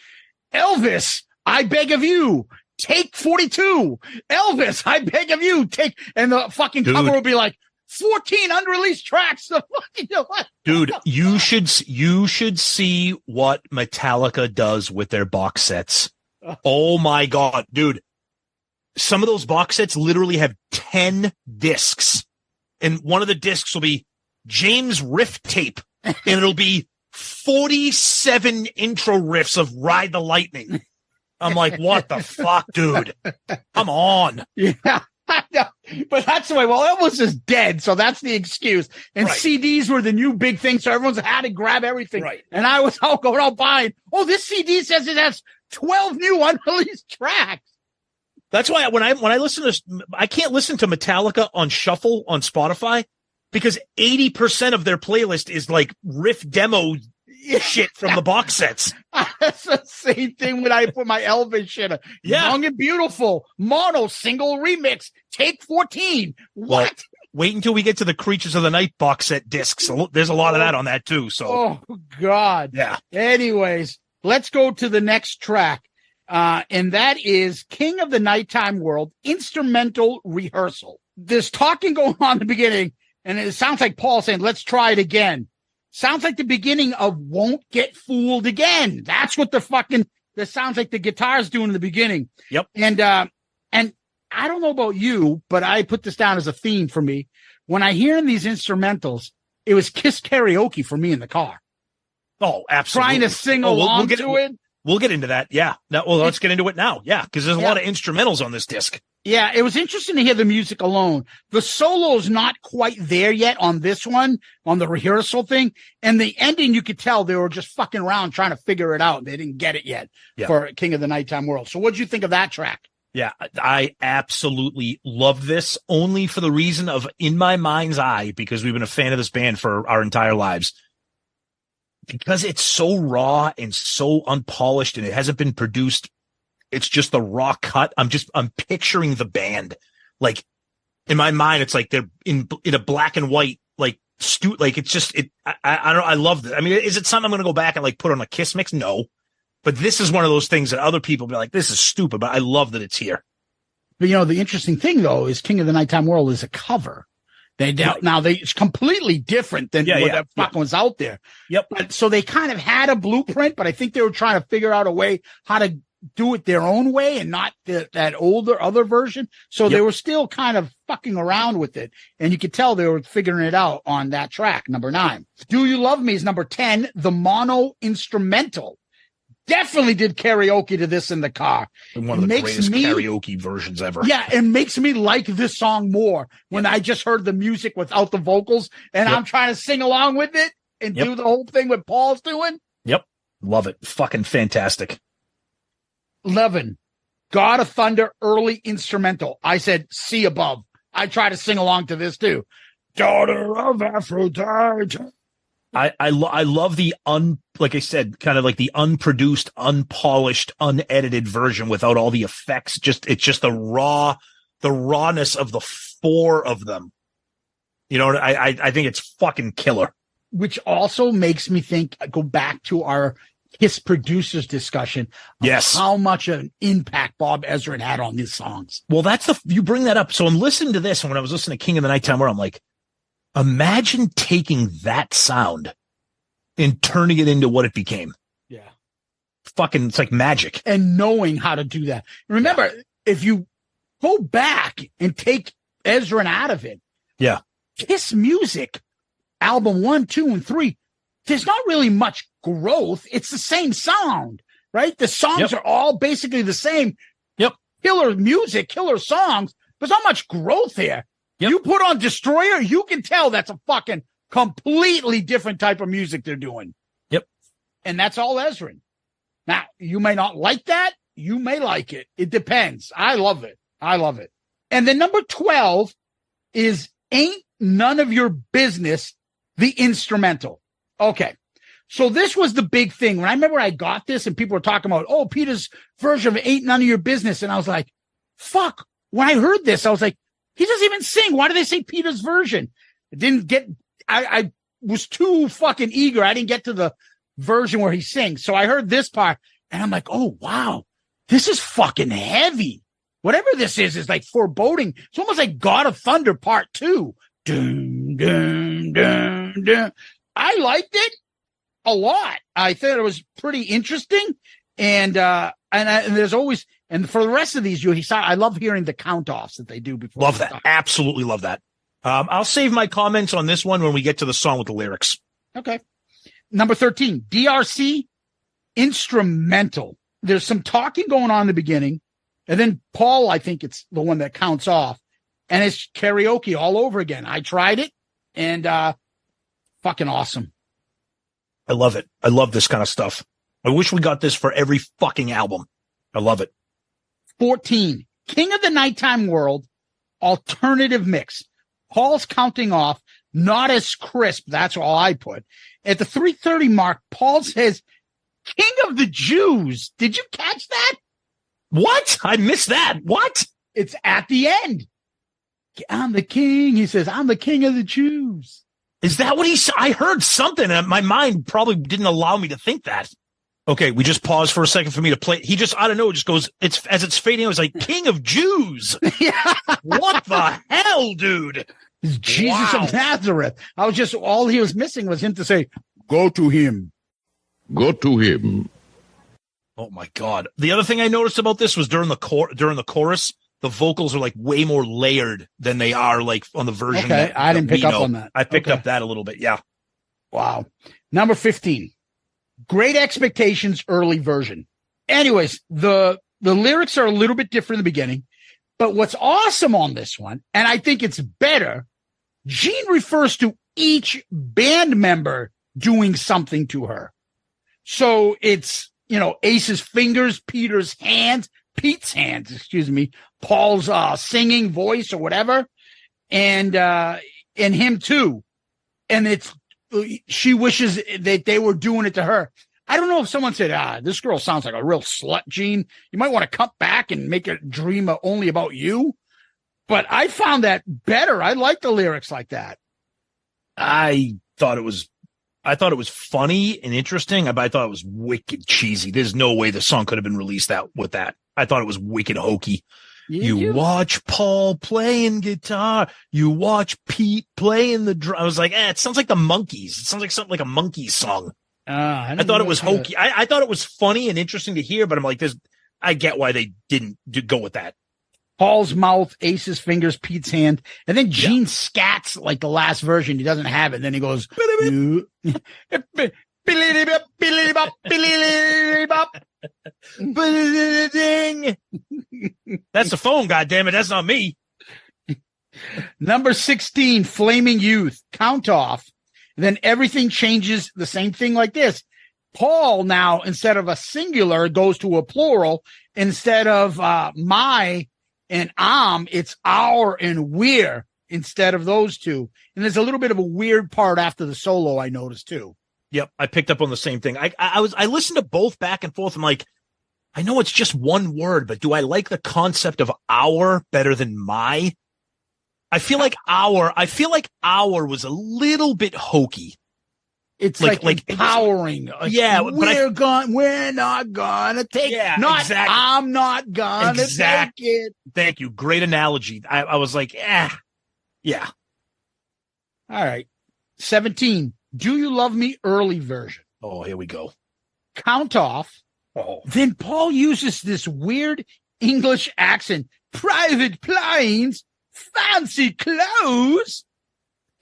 Elvis, I beg of you. Take 42. Elvis, I beg of you, take, and the fucking cover will be like 14 unreleased tracks. Dude, you should see what Metallica does with their box sets. Oh my God, dude. Some of those box sets literally have 10 discs, and one of the discs will be James riff tape, and it'll be 47 intro riffs of Ride the Lightning. I'm like, what the fuck, dude? Come on. Yeah. But that's the way. Well, Elvis is dead, so that's the excuse. And CDs were the new big thing, so everyone's had to grab everything. Right. And I was out going out buying, this CD says it has 12 new unreleased tracks. That's why when I listen to this, I can't listen to Metallica on shuffle on Spotify, because 80% of their playlist is like riff demo shit from the box sets. That's the same thing when I put my Elvis shit. Young and Beautiful, mono, single remix, take 14. What? Well, wait until we get to the Creatures of the Night box set discs. There's a lot of that on that too. So, oh God. Yeah. Anyways, let's go to the next track. And that is King of the Nighttime World, instrumental rehearsal. There's talking going on in the beginning, and it sounds like Paul saying, let's try it again. Sounds like the beginning of Won't Get Fooled Again. That's what that sounds like the guitar's doing in the beginning. Yep. And I don't know about you, but I put this down as a theme for me. When I hear in these instrumentals, it was Kiss karaoke for me in the car. Oh, absolutely. Trying to sing along to it. We'll get into that. Yeah. Let's get into it now. Yeah. Because there's a lot of instrumentals on this disc. Yeah, it was interesting to hear the music alone. The solo's not quite there yet on this one, on the rehearsal thing. And the ending, you could tell they were just fucking around trying to figure it out. They didn't get it yet for King of the Nighttime World. So what'd you think of that track? Yeah, I absolutely love this, only for the reason of, in my mind's eye, because we've been a fan of this band for our entire lives, because it's so raw and so unpolished and it hasn't been produced. It's just the raw cut. I'm picturing the band. Like, in my mind, it's like they're in a black and white, like, it's just, I love it. I mean, is it something I'm going to go back and like put on a Kiss mix? No. But this is one of those things that other people be like, this is stupid, but I love that it's here. But the interesting thing though is King of the Nighttime World is a cover. It's completely different than what that fucking was out there. Yep. But so they kind of had a blueprint, but I think they were trying to figure out a way how to do it their own way and not that other version. So they were still kind of fucking around with it. And you could tell they were figuring it out on that track, number 9. Do You Love Me is number 10, the mono instrumental. Definitely did karaoke to this in the car. One of the greatest karaoke versions ever. Yeah, it makes me like this song more when I just heard the music without the vocals and I'm trying to sing along with it and do the whole thing what Paul's doing. Yep. Love it. Fucking fantastic. 11, God of Thunder early instrumental. I said C above. I try to sing along to this too. Daughter of Aphrodite. I love the like I said, kind of like the unproduced, unpolished, unedited version without all the effects. It's just the rawness of the 4 of them. I think it's fucking killer. Which also makes me go back to our Kiss producers discussion. Yes. How much of an impact Bob Ezrin had on these songs. Well, you bring that up. So I'm listening to this, and when I was listening to King of the Nighttime World, I'm like, imagine taking that sound and turning it into what it became. Yeah. Fucking, it's like magic. And knowing how to do that. Remember, if you go back and take Ezrin out of it, Kiss music, album 1, 2, and 3, there's not really much growth. It's the same sound, right? The songs are all basically the same. Yep. Killer music, killer songs. There's not much growth here. Yep. You put on Destroyer, you can tell that's a fucking completely different type of music they're doing. Yep. And that's all Ezrin. Now, you may not like that. You may like it. It depends. I love it. And then number 12 is Ain't None of Your Business, the instrumental. Okay. So this was the big thing. When I remember I got this and people were talking about, Peter's version of Ain't None of Your Business. And I was like, fuck. When I heard this, I was like, he doesn't even sing. Why do they say Peter's version? I was too fucking eager. I didn't get to the version where he sings. So I heard this part and I'm like, oh, wow, this is fucking heavy. Whatever this is like foreboding. It's almost like God of Thunder Part 2. Dun, dun, dun, dun. I liked it a lot. I thought it was pretty interesting. And there's always, and for the rest of these, I love hearing the count offs that they do before. Love that. Absolutely love that. I'll save my comments on this one when we get to the song with the lyrics. Okay. Number 13, DRC instrumental. There's some talking going on in the beginning. And then Paul, I think it's the one that counts off. And it's karaoke all over again. I tried it and fucking awesome. I love it. I love this kind of stuff. I wish we got this for every fucking album. I love it. 14, King of the Nighttime World, alternative mix. Paul's counting off, not as crisp. That's all I put. At the 3:30 mark, Paul says, King of the Jews. Did you catch that? What? I missed that. What? It's at the end. I'm the king. He says, I'm the king of the Jews. Is that what he said? I heard something and my mind probably didn't allow me to think that. Okay, we just paused for a second for me to play. He just, I don't know, it just goes, as it's fading, it was like, King of Jews. Yeah. What the hell, dude? It's Jesus of Nazareth. All he was missing was him to say, go to him. Go to him. Oh my God. The other thing I noticed about this was during the chorus, the vocals are like way more layered than they are like on the version. Okay, I didn't pick up on that. I picked up that a little bit. Yeah. Wow. Number 15. Great Expectations early version. Anyways, the lyrics are a little bit different in the beginning. But what's awesome on this one, and I think it's better, Gene refers to each band member doing something to her. So it's, Ace's fingers, Pete's hands, Paul's singing voice or whatever, and him too. And she wishes that they were doing it to her. I don't know if someone said, this girl sounds like a real slut, Gene. You might want to cut back and make it dream only about you. But I found that better. I like the lyrics like that. I thought it was funny and interesting, but I thought it was wicked cheesy. There's no way the song could have been released with that. I thought it was wicked hokey. You watch Paul playing guitar. You watch Pete playing the drum. I was like, it sounds like the Monkees. It sounds like something like a Monkees song. I thought it was hokey. I thought it was funny and interesting to hear, but I'm like, I get why they didn't go with that. Paul's mouth, Ace's fingers, Pete's hand, and then Gene scats like the last version. He doesn't have it. Then he goes, that's the phone, goddammit. That's not me. Number 16, Flaming Youth, count off. Then everything changes, the same thing like this. Paul now, instead of a singular, goes to a plural. Instead of my and it's our and we're instead of those two. And there's a little bit of a weird part after the solo I noticed too. Yep, I picked up on the same thing. I listened to both back and forth. I'm like, I know it's just one word, but do I like the concept of our better than my? I feel like our was a little bit hokey. It's like empowering. We're not gonna take it. Exactly. I'm not gonna take it. Thank you. Great analogy. I was like, yeah. All right. 17. Do You Love Me early version. Oh, here we go. Count off. Oh. Then Paul uses this weird English accent. Private planes, fancy clothes.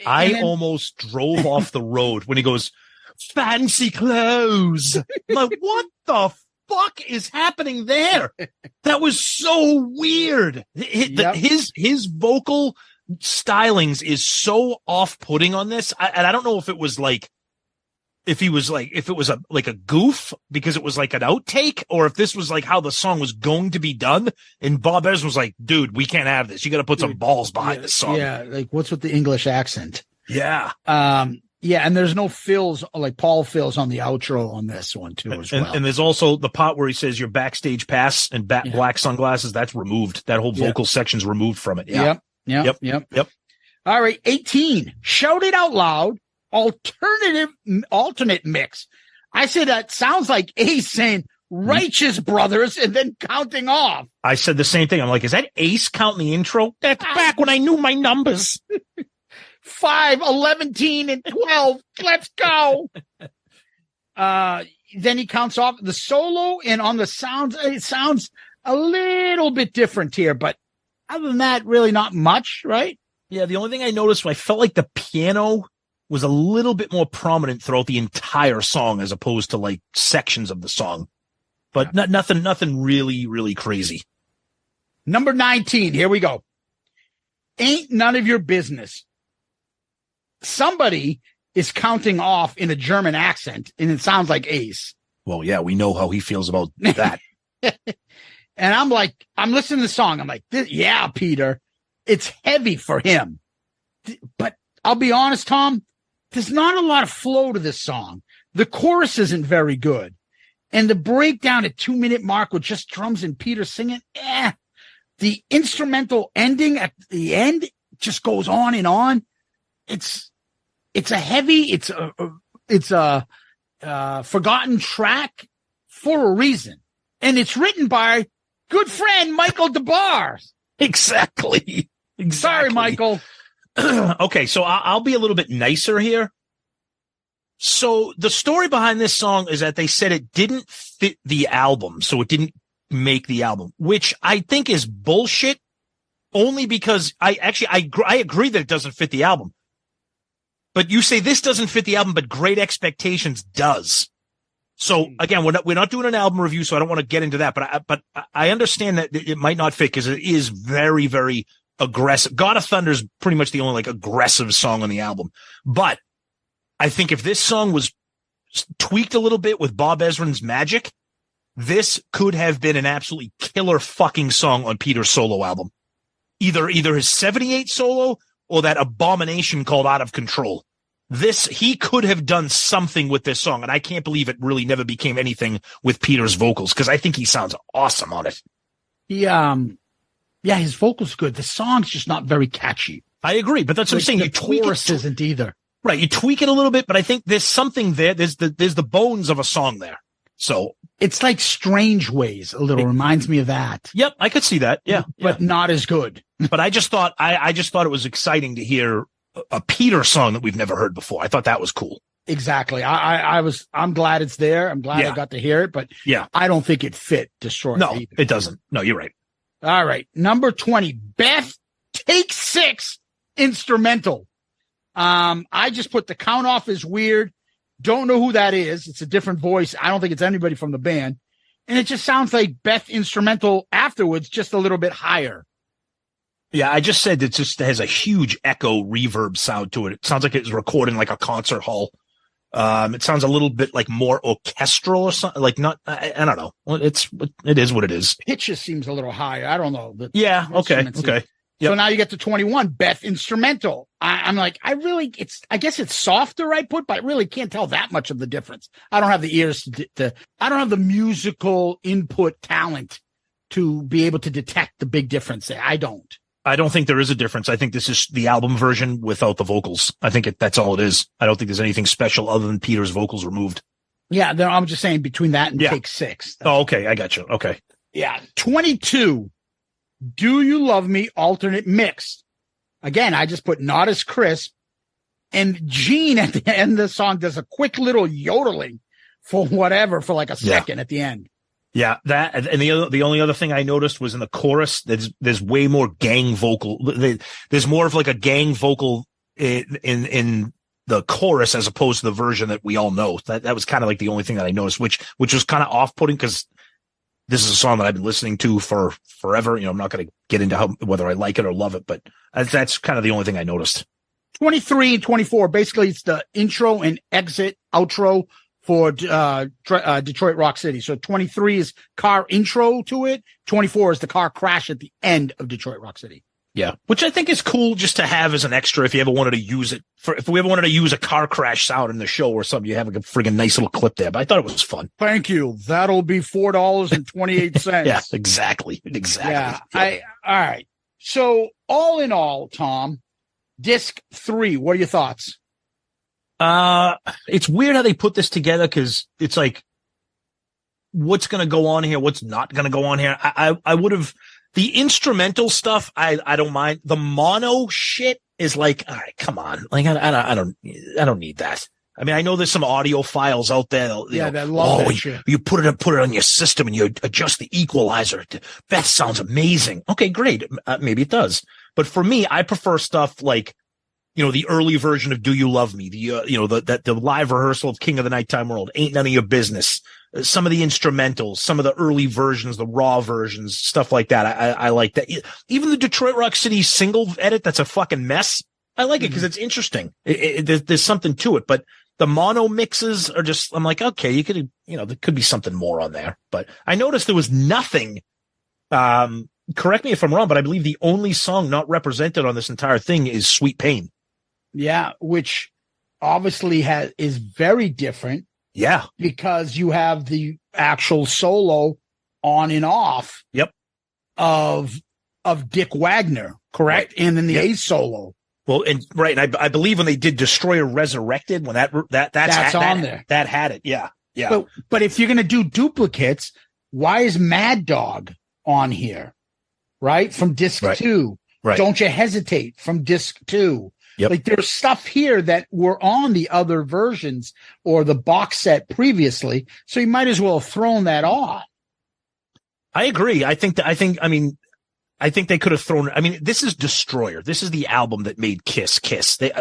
I almost drove off the road when he goes, fancy clothes. I'm like, what the fuck is happening there? That was so weird. His vocal stylings is so off-putting on this. And I don't know if it was like, if it was a goof because it was like an outtake, or if this was like how the song was going to be done. And Bob Ezrin was like, dude, we can't have this. You got to put some balls behind this song. Yeah. Like, what's with the English accent? Yeah. Yeah. And there's no fills, like Paul fills on the outro on this one too, as well. And there's also the part where he says your backstage pass and black sunglasses. That's removed. That whole vocal section's removed from it. Yeah. Yep. All right. 18. Shout It Out Loud. Alternate mix. I said that sounds like Ace saying Righteous Brothers and then counting off. I said the same thing. I'm like, is that Ace counting the intro? That's back when I knew my numbers. 5, 11, and 12. Let's go. Then he counts off the solo, and on the sounds, it sounds a little bit different here, but other than that, really not much, right? Yeah, the only thing I noticed, I felt like the piano was a little bit more prominent throughout the entire song as opposed to like sections of the song. But nothing really, really crazy. Number 19. Here we go. Ain't None of Your Business. Somebody is counting off in a German accent, and it sounds like Ace. Well, yeah, we know how he feels about that. And I'm like, I'm listening to the song. I'm like, yeah, Peter, it's heavy for him. But I'll be honest, Tom, there's not a lot of flow to this song. The chorus isn't very good. And the breakdown at 2-minute mark with just drums and Peter singing, the instrumental ending at the end just goes on and on. It's a forgotten track for a reason. And it's written by good friend Michael DeBar. Exactly. Sorry, Michael. Okay, so I'll be a little bit nicer here. So the story behind this song is that they said it didn't fit the album, so it didn't make the album, which I think is bullshit, only because I agree that it doesn't fit the album. But you say this doesn't fit the album, but Great Expectations does. So again, we're not doing an album review, so I don't want to get into that. But I understand that it might not fit because it is very, very aggressive. God of Thunder is pretty much the only like aggressive song on the album. But I think if this song was tweaked a little bit with Bob Ezrin's magic, this could have been an absolutely killer fucking song on Peter's solo album. Either his 78 solo or that abomination called Out of Control. He could have done something with this song, and I can't believe it really never became anything with Peter's vocals, because I think he sounds awesome on it. Yeah, his vocals good. The song's just not very catchy. I agree, but that's what I'm saying. The You tweak chorus it. isn't either. Right, you tweak it a little bit, but I think there's something there. There's the bones of a song there. So it's like Strange Ways a little. Reminds me of that. Yep, I could see that. Yeah, but not as good. But I just thought it was exciting to hear a Peter song that we've never heard before. I thought that was cool. Exactly. I'm glad it's there. I'm glad I got to hear it, but I don't think it fit Destroy. No, either. it doesn't. No, you're right. All right. Number 20, Beth, Take 6, instrumental. I just put the count off is weird. Don't know who that is. It's a different voice. I don't think it's anybody from the band. And it just sounds like Beth instrumental afterwards, just a little bit higher. Yeah, I just said it just has a huge echo reverb sound to it. It sounds like it's recording like a concert hall. It sounds a little bit like more orchestral or something. Like not, I don't know. It is what it is. Pitches seems a little higher. I don't know. Yeah. Okay. Yep. So now you get to 21, Beth instrumental. I'm like, I guess it's softer, I put, but I really can't tell that much of the difference. I don't have the ears I don't have the musical input talent to be able to detect the big difference there. I don't think there is a difference. I think this is the album version without the vocals. I think that's all it is. I don't think there's anything special other than Peter's vocals removed. Yeah. I'm just saying between that and Take 6. Okay. I got you. Okay. Yeah. 22. Do You Love Me alternate mix. Again, I just put not as crisp. And Gene at the end of the song does a quick little yodeling for like a second at the end. Yeah, that and the only other thing I noticed was in the chorus. There's way more gang vocal. There's more of like a gang vocal in the chorus as opposed to the version that we all know. That was kind of like the only thing that I noticed, which was kind of off-putting because this is a song that I've been listening to for forever. You know, I'm not going to get into whether I like it or love it, but that's kind of the only thing I noticed. 23 and 24, basically it's the intro and outro for Detroit Rock City. So 23 is car intro to it. 24 is the car crash at the end of Detroit Rock City. Yeah, which I think is cool just to have as an extra if you ever wanted to use it. If we ever wanted to use a car crash sound in the show or something, you have a friggin' nice little clip there. But I thought it was fun. Thank you. That'll be $4.28. Yeah, exactly. Yeah. All right. So all in all, Tom, disc 3, what are your thoughts? It's weird how they put this together because it's like, what's going to go on here? What's not going to go on here? I would have. The instrumental stuff, I don't mind. The mono shit is like, all right, come on. Like, I don't need that. I mean, I know there's some audio files out there. That love that shit. You put it on your system and you adjust the equalizer. That sounds amazing. Okay, great. Maybe it does. But for me, I prefer stuff like, you know, the early version of Do You Love Me? The live rehearsal of King of the Nighttime World, Ain't None of Your Business. Some of the instrumentals, some of the early versions, the raw versions, stuff like that. I like that. Even the Detroit Rock City single edit, that's a fucking mess. I like it because it's interesting. There's something to it, but the mono mixes are just, I'm like, okay, there could be something more on there. But I noticed there was nothing, correct me if I'm wrong, but I believe the only song not represented on this entire thing is Sweet Pain. Yeah, which obviously is very different. Yeah. Because you have the actual solo on and off. Yep. Of Dick Wagner, correct? Right. And then the A solo. Well, and I believe when they did Destroyer Resurrected, when that's on there. That had it. Yeah. Yeah. But if you're going to do duplicates, why is Mad Dog on here? Right? From disc 2. Right. Don't You Hesitate from disc 2. Yep. Like there's stuff here that were on the other versions or the box set previously. So you might as well have thrown that on. I agree. I think they could have thrown, this is Destroyer. This is the album that made Kiss. They,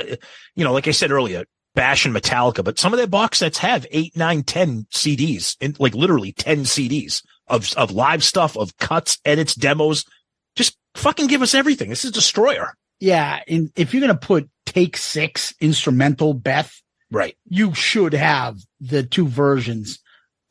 like I said earlier, bashing Metallica, but some of their box sets have 8, 9, 10 CDs, like literally 10 CDs of live stuff, of cuts, edits, demos. Just fucking give us everything. This is Destroyer. Yeah. And if you're going to put Take 6 instrumental Beth, right, you should have the 2 versions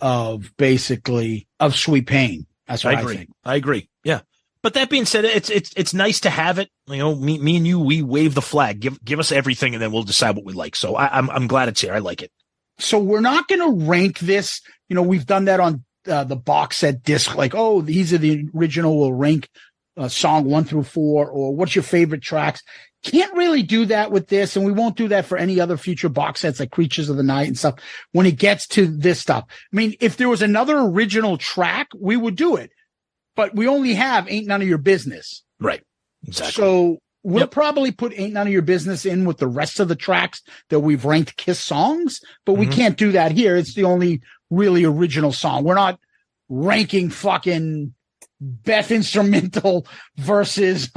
of basically of Sweet Pain. That's what I think. I agree. Yeah. But that being said, it's nice to have it. You know, me and you, we wave the flag. Give us everything, and then we'll decide what we like. So I'm glad it's here. I like it. So we're not going to rank this. You know, we've done that on the box set disc. Like, oh, these are the original. We'll rank song 1 through 4, or what's your favorite tracks. Can't really do that with this, and we won't do that for any other future box sets like Creatures of the Night and stuff. When it gets to this stuff, I mean, if there was another original track, we would do it. But we only have Ain't None of Your Business. Right. Exactly. So we'll probably put Ain't None of Your Business in with the rest of the tracks that we've ranked Kiss songs, but we can't do that here. It's the only really original song. We're not ranking fucking Beth instrumental versus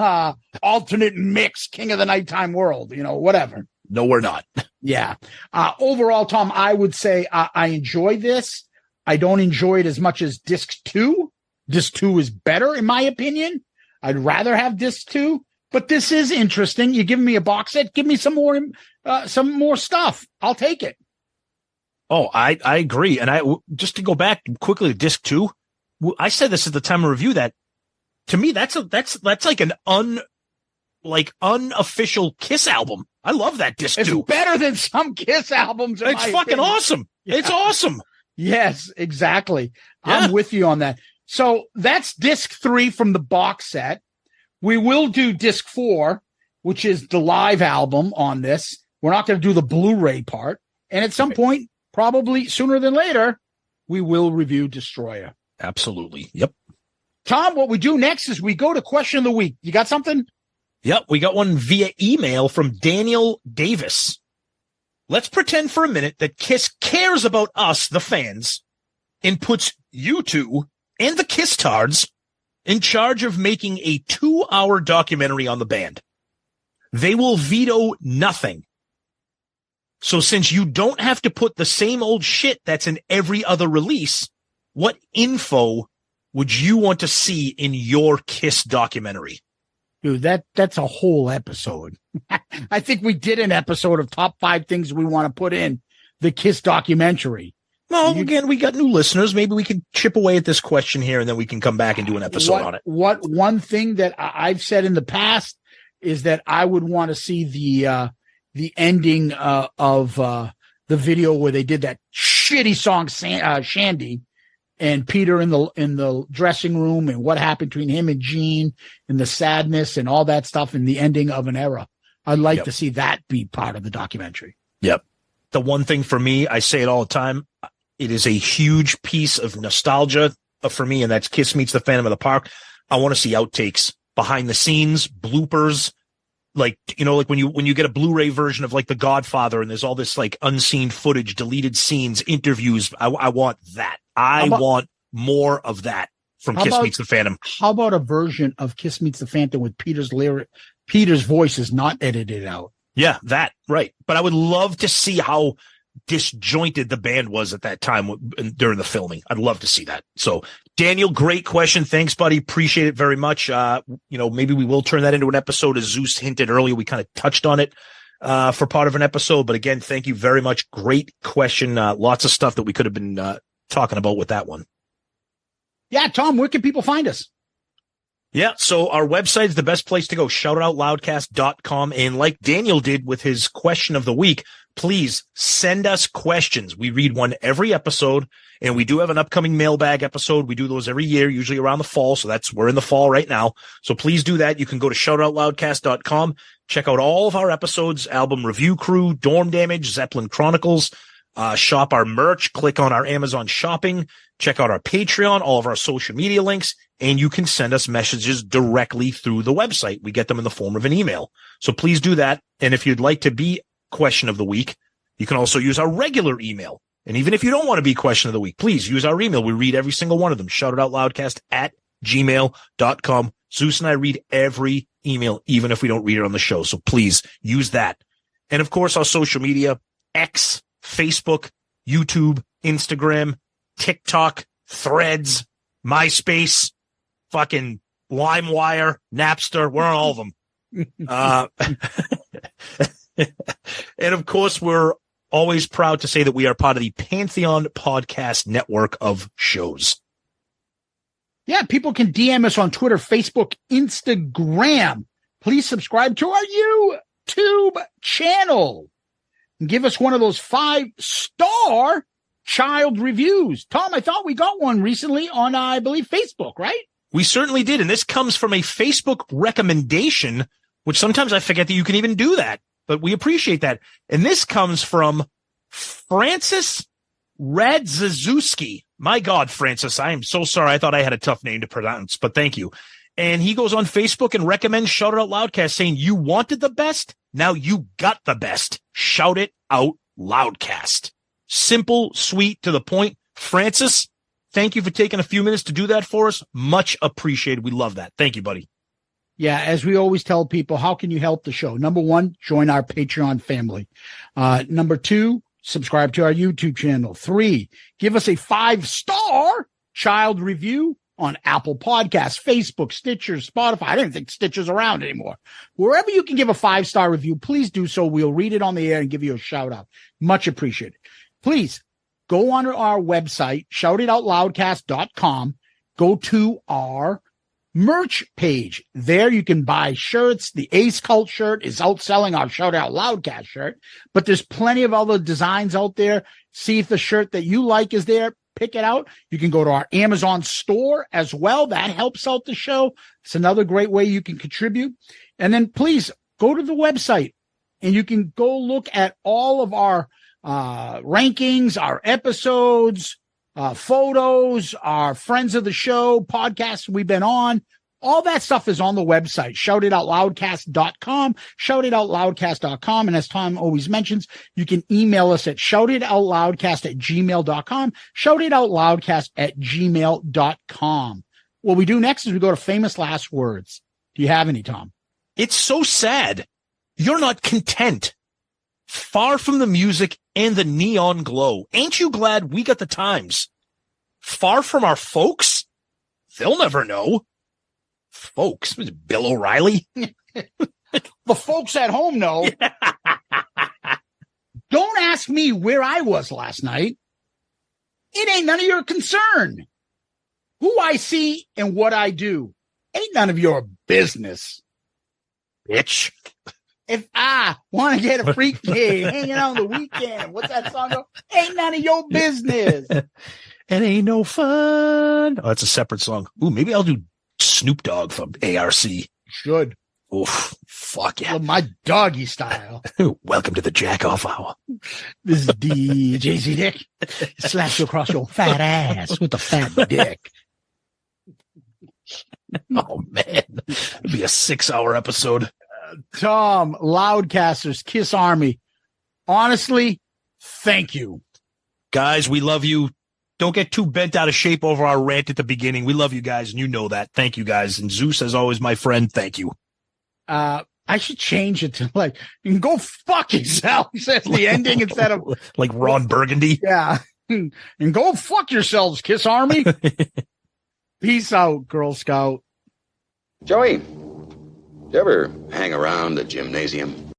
alternate mix King of the Nighttime World, you know, whatever. No, we're not. Yeah. Overall, Tom, I would say I enjoy this. I don't enjoy it as much as disc 2. Disc 2 is better, in my opinion. I'd rather have disc 2, but this is interesting. You're giving me a box set. Give me some more stuff. I'll take it. Oh, I agree. And just to go back quickly to disc 2, I said this at the time of review that to me, that's like an unofficial Kiss album. I love that disc 2. It's better than some Kiss albums. It's fucking awesome. Yeah. It's awesome. Yes, exactly. Yeah. I'm with you on that. So that's disc 3 from the box set. We will do disc 4, which is the live album on this. We're not going to do the Blu-ray part. And at some point, probably sooner than later, we will review Destroyer. Absolutely. Yep. Tom, what we do next is we go to question of the week. You got something? Yep. We got one via email from Daniel Davis. Let's pretend for a minute that Kiss cares about us, the fans, and puts you two and the Kiss-tards in charge of making a 2-hour documentary on the band. They will veto nothing. So since you don't have to put the same old shit that's in every other release, what info would you want to see in your Kiss documentary? Dude, that's a whole episode. I think we did an episode of top 5 things we want to put in the Kiss documentary. Well, again, we got new listeners. Maybe we can chip away at this question here, and then we can come back and do an episode on it. One thing that I've said in the past is that I would want to see the ending of the video where they did that shitty song Shandy, and Peter in the dressing room, and what happened between him and Gene, and the sadness and all that stuff, and the ending of an era. I'd like to see that be part of the documentary. Yep. The one thing for me, I say it all the time, it is a huge piece of nostalgia for me, and that's Kiss meets the Phantom of the Park. I want to see outtakes, behind the scenes, bloopers, like, you know, like when you get a Blu-ray version of like The Godfather, and there's all this like unseen footage, deleted scenes, interviews. I want that. I want more of that from Kiss Meets the Phantom. How about a version of Kiss Meets the Phantom with Peter's voice is not edited out? Yeah, that, right. But I would love to see how disjointed the band was at that time during the filming. I'd love to see that. So, Daniel, great question. Thanks, buddy. Appreciate it very much. Maybe we will turn that into an episode. As Zeus hinted earlier, we kind of touched on it for part of an episode. But again, thank you very much. Great question. Lots of stuff that we could have been talking about with that one. Yeah, Tom, where can people find us? Yeah, so our website is the best place to go, shoutoutloudcast.com. And like Daniel did with his question of the week, please send us questions. We read one every episode, and we do have an upcoming mailbag episode. We do those every year, usually around the fall. So we're in the fall right now. So please do that. You can go to shoutoutloudcast.com, check out all of our episodes, Album Review Crew, Dorm Damage, Zeppelin Chronicles, shop our merch, click on our Amazon shopping, check out our Patreon, all of our social media links, and you can send us messages directly through the website. We get them in the form of an email. So please do that. And if you'd like to be question of the week, you can also use our regular email. And even if you don't want to be question of the week, please use our email. We read every single one of them. Shoutoutloudcast@gmail.com. Zeus and I read every email, even if we don't read it on the show. So please use that. And of course, our social media, X, Facebook, YouTube, Instagram, TikTok, Threads, MySpace, fucking LimeWire, Napster. We're on all of them. And of course, we're always proud to say that we are part of the Pantheon Podcast Network of shows. Yeah, people can DM us on Twitter, Facebook, Instagram. Please subscribe to our YouTube channel and give us one of those 5-star child reviews. Tom, I thought we got one recently on, I believe, Facebook, right? We certainly did. And this comes from a Facebook recommendation, which sometimes I forget that you can even do that, but we appreciate that. And this comes from Francis Radzizewski. My God, Francis, I am so sorry. I thought I had a tough name to pronounce, but thank you. And he goes on Facebook and recommends Shout It Out Loudcast, saying, you wanted the best, now you got the best. Shout It Out Loudcast. Simple, sweet, to the point. Francis, thank you for taking a few minutes to do that for us. Much appreciated. We love that. Thank you, buddy. Yeah, as we always tell people, how can you help the show? Number 1, join our Patreon family. Number 2, subscribe to our YouTube channel. 3, give us a 5-star child review on Apple Podcasts, Facebook, Stitcher, Spotify. I didn't think Stitcher's around anymore. Wherever you can give a 5-star review, please do so. We'll read it on the air and give you a shout out. Much appreciated. Please go on our website, shoutitoutloudcast.com. Go to our merch page. There you can buy shirts. The Ace Cult shirt is outselling our Shout Out Loudcast shirt, but there's plenty of other designs out there. See if the shirt that you like is there. Pick it out. You can go to our Amazon store as well. That helps out the show. It's another great way you can contribute. And then please go to the website and you can go look at all of our rankings, our episodes, photos, our friends of the show, podcasts we've been on. All that stuff is on the website, shoutitoutloudcast.com, shoutitoutloudcast.com. And as Tom always mentions, you can email us at shoutitoutloudcast@gmail.com, shoutitoutloudcast@gmail.com. What we do next is we go to famous last words. Do you have any, Tom? It's so sad. You're not content. Far from the music and the neon glow. Ain't you glad we got the times? Far from our folks? They'll never know. Folks? Was it Bill O'Reilly? The folks at home know. Don't ask me where I was last night. It ain't none of your concern. Who I see and what I do ain't none of your business. Bitch. If I want to get a freak kid hanging out on the weekend, what's that song go? Ain't none of your business. It ain't no fun. Oh, that's a separate song. Ooh, maybe I'll do Snoop Dogg from ARC. Should. Oof, fuck yeah. Well, my doggy style. Welcome to the Jack Off Hour. This is DJ Z Dick. Slash you across your fat ass with a fat dick. Oh, man. It'd be a 6-hour episode. Tom, Loudcasters, Kiss Army. Honestly, thank you. Guys, we love you. Don't get too bent out of shape over our rant at the beginning. We love you guys, and you know that. Thank you, guys. And Zeus, as always, my friend, thank you. I should change it to like, you can go fuck yourself, says the ending instead of like Ron Burgundy. Yeah. And go fuck yourselves, Kiss Army. Peace out, Girl Scout. Joey, you ever hang around the gymnasium?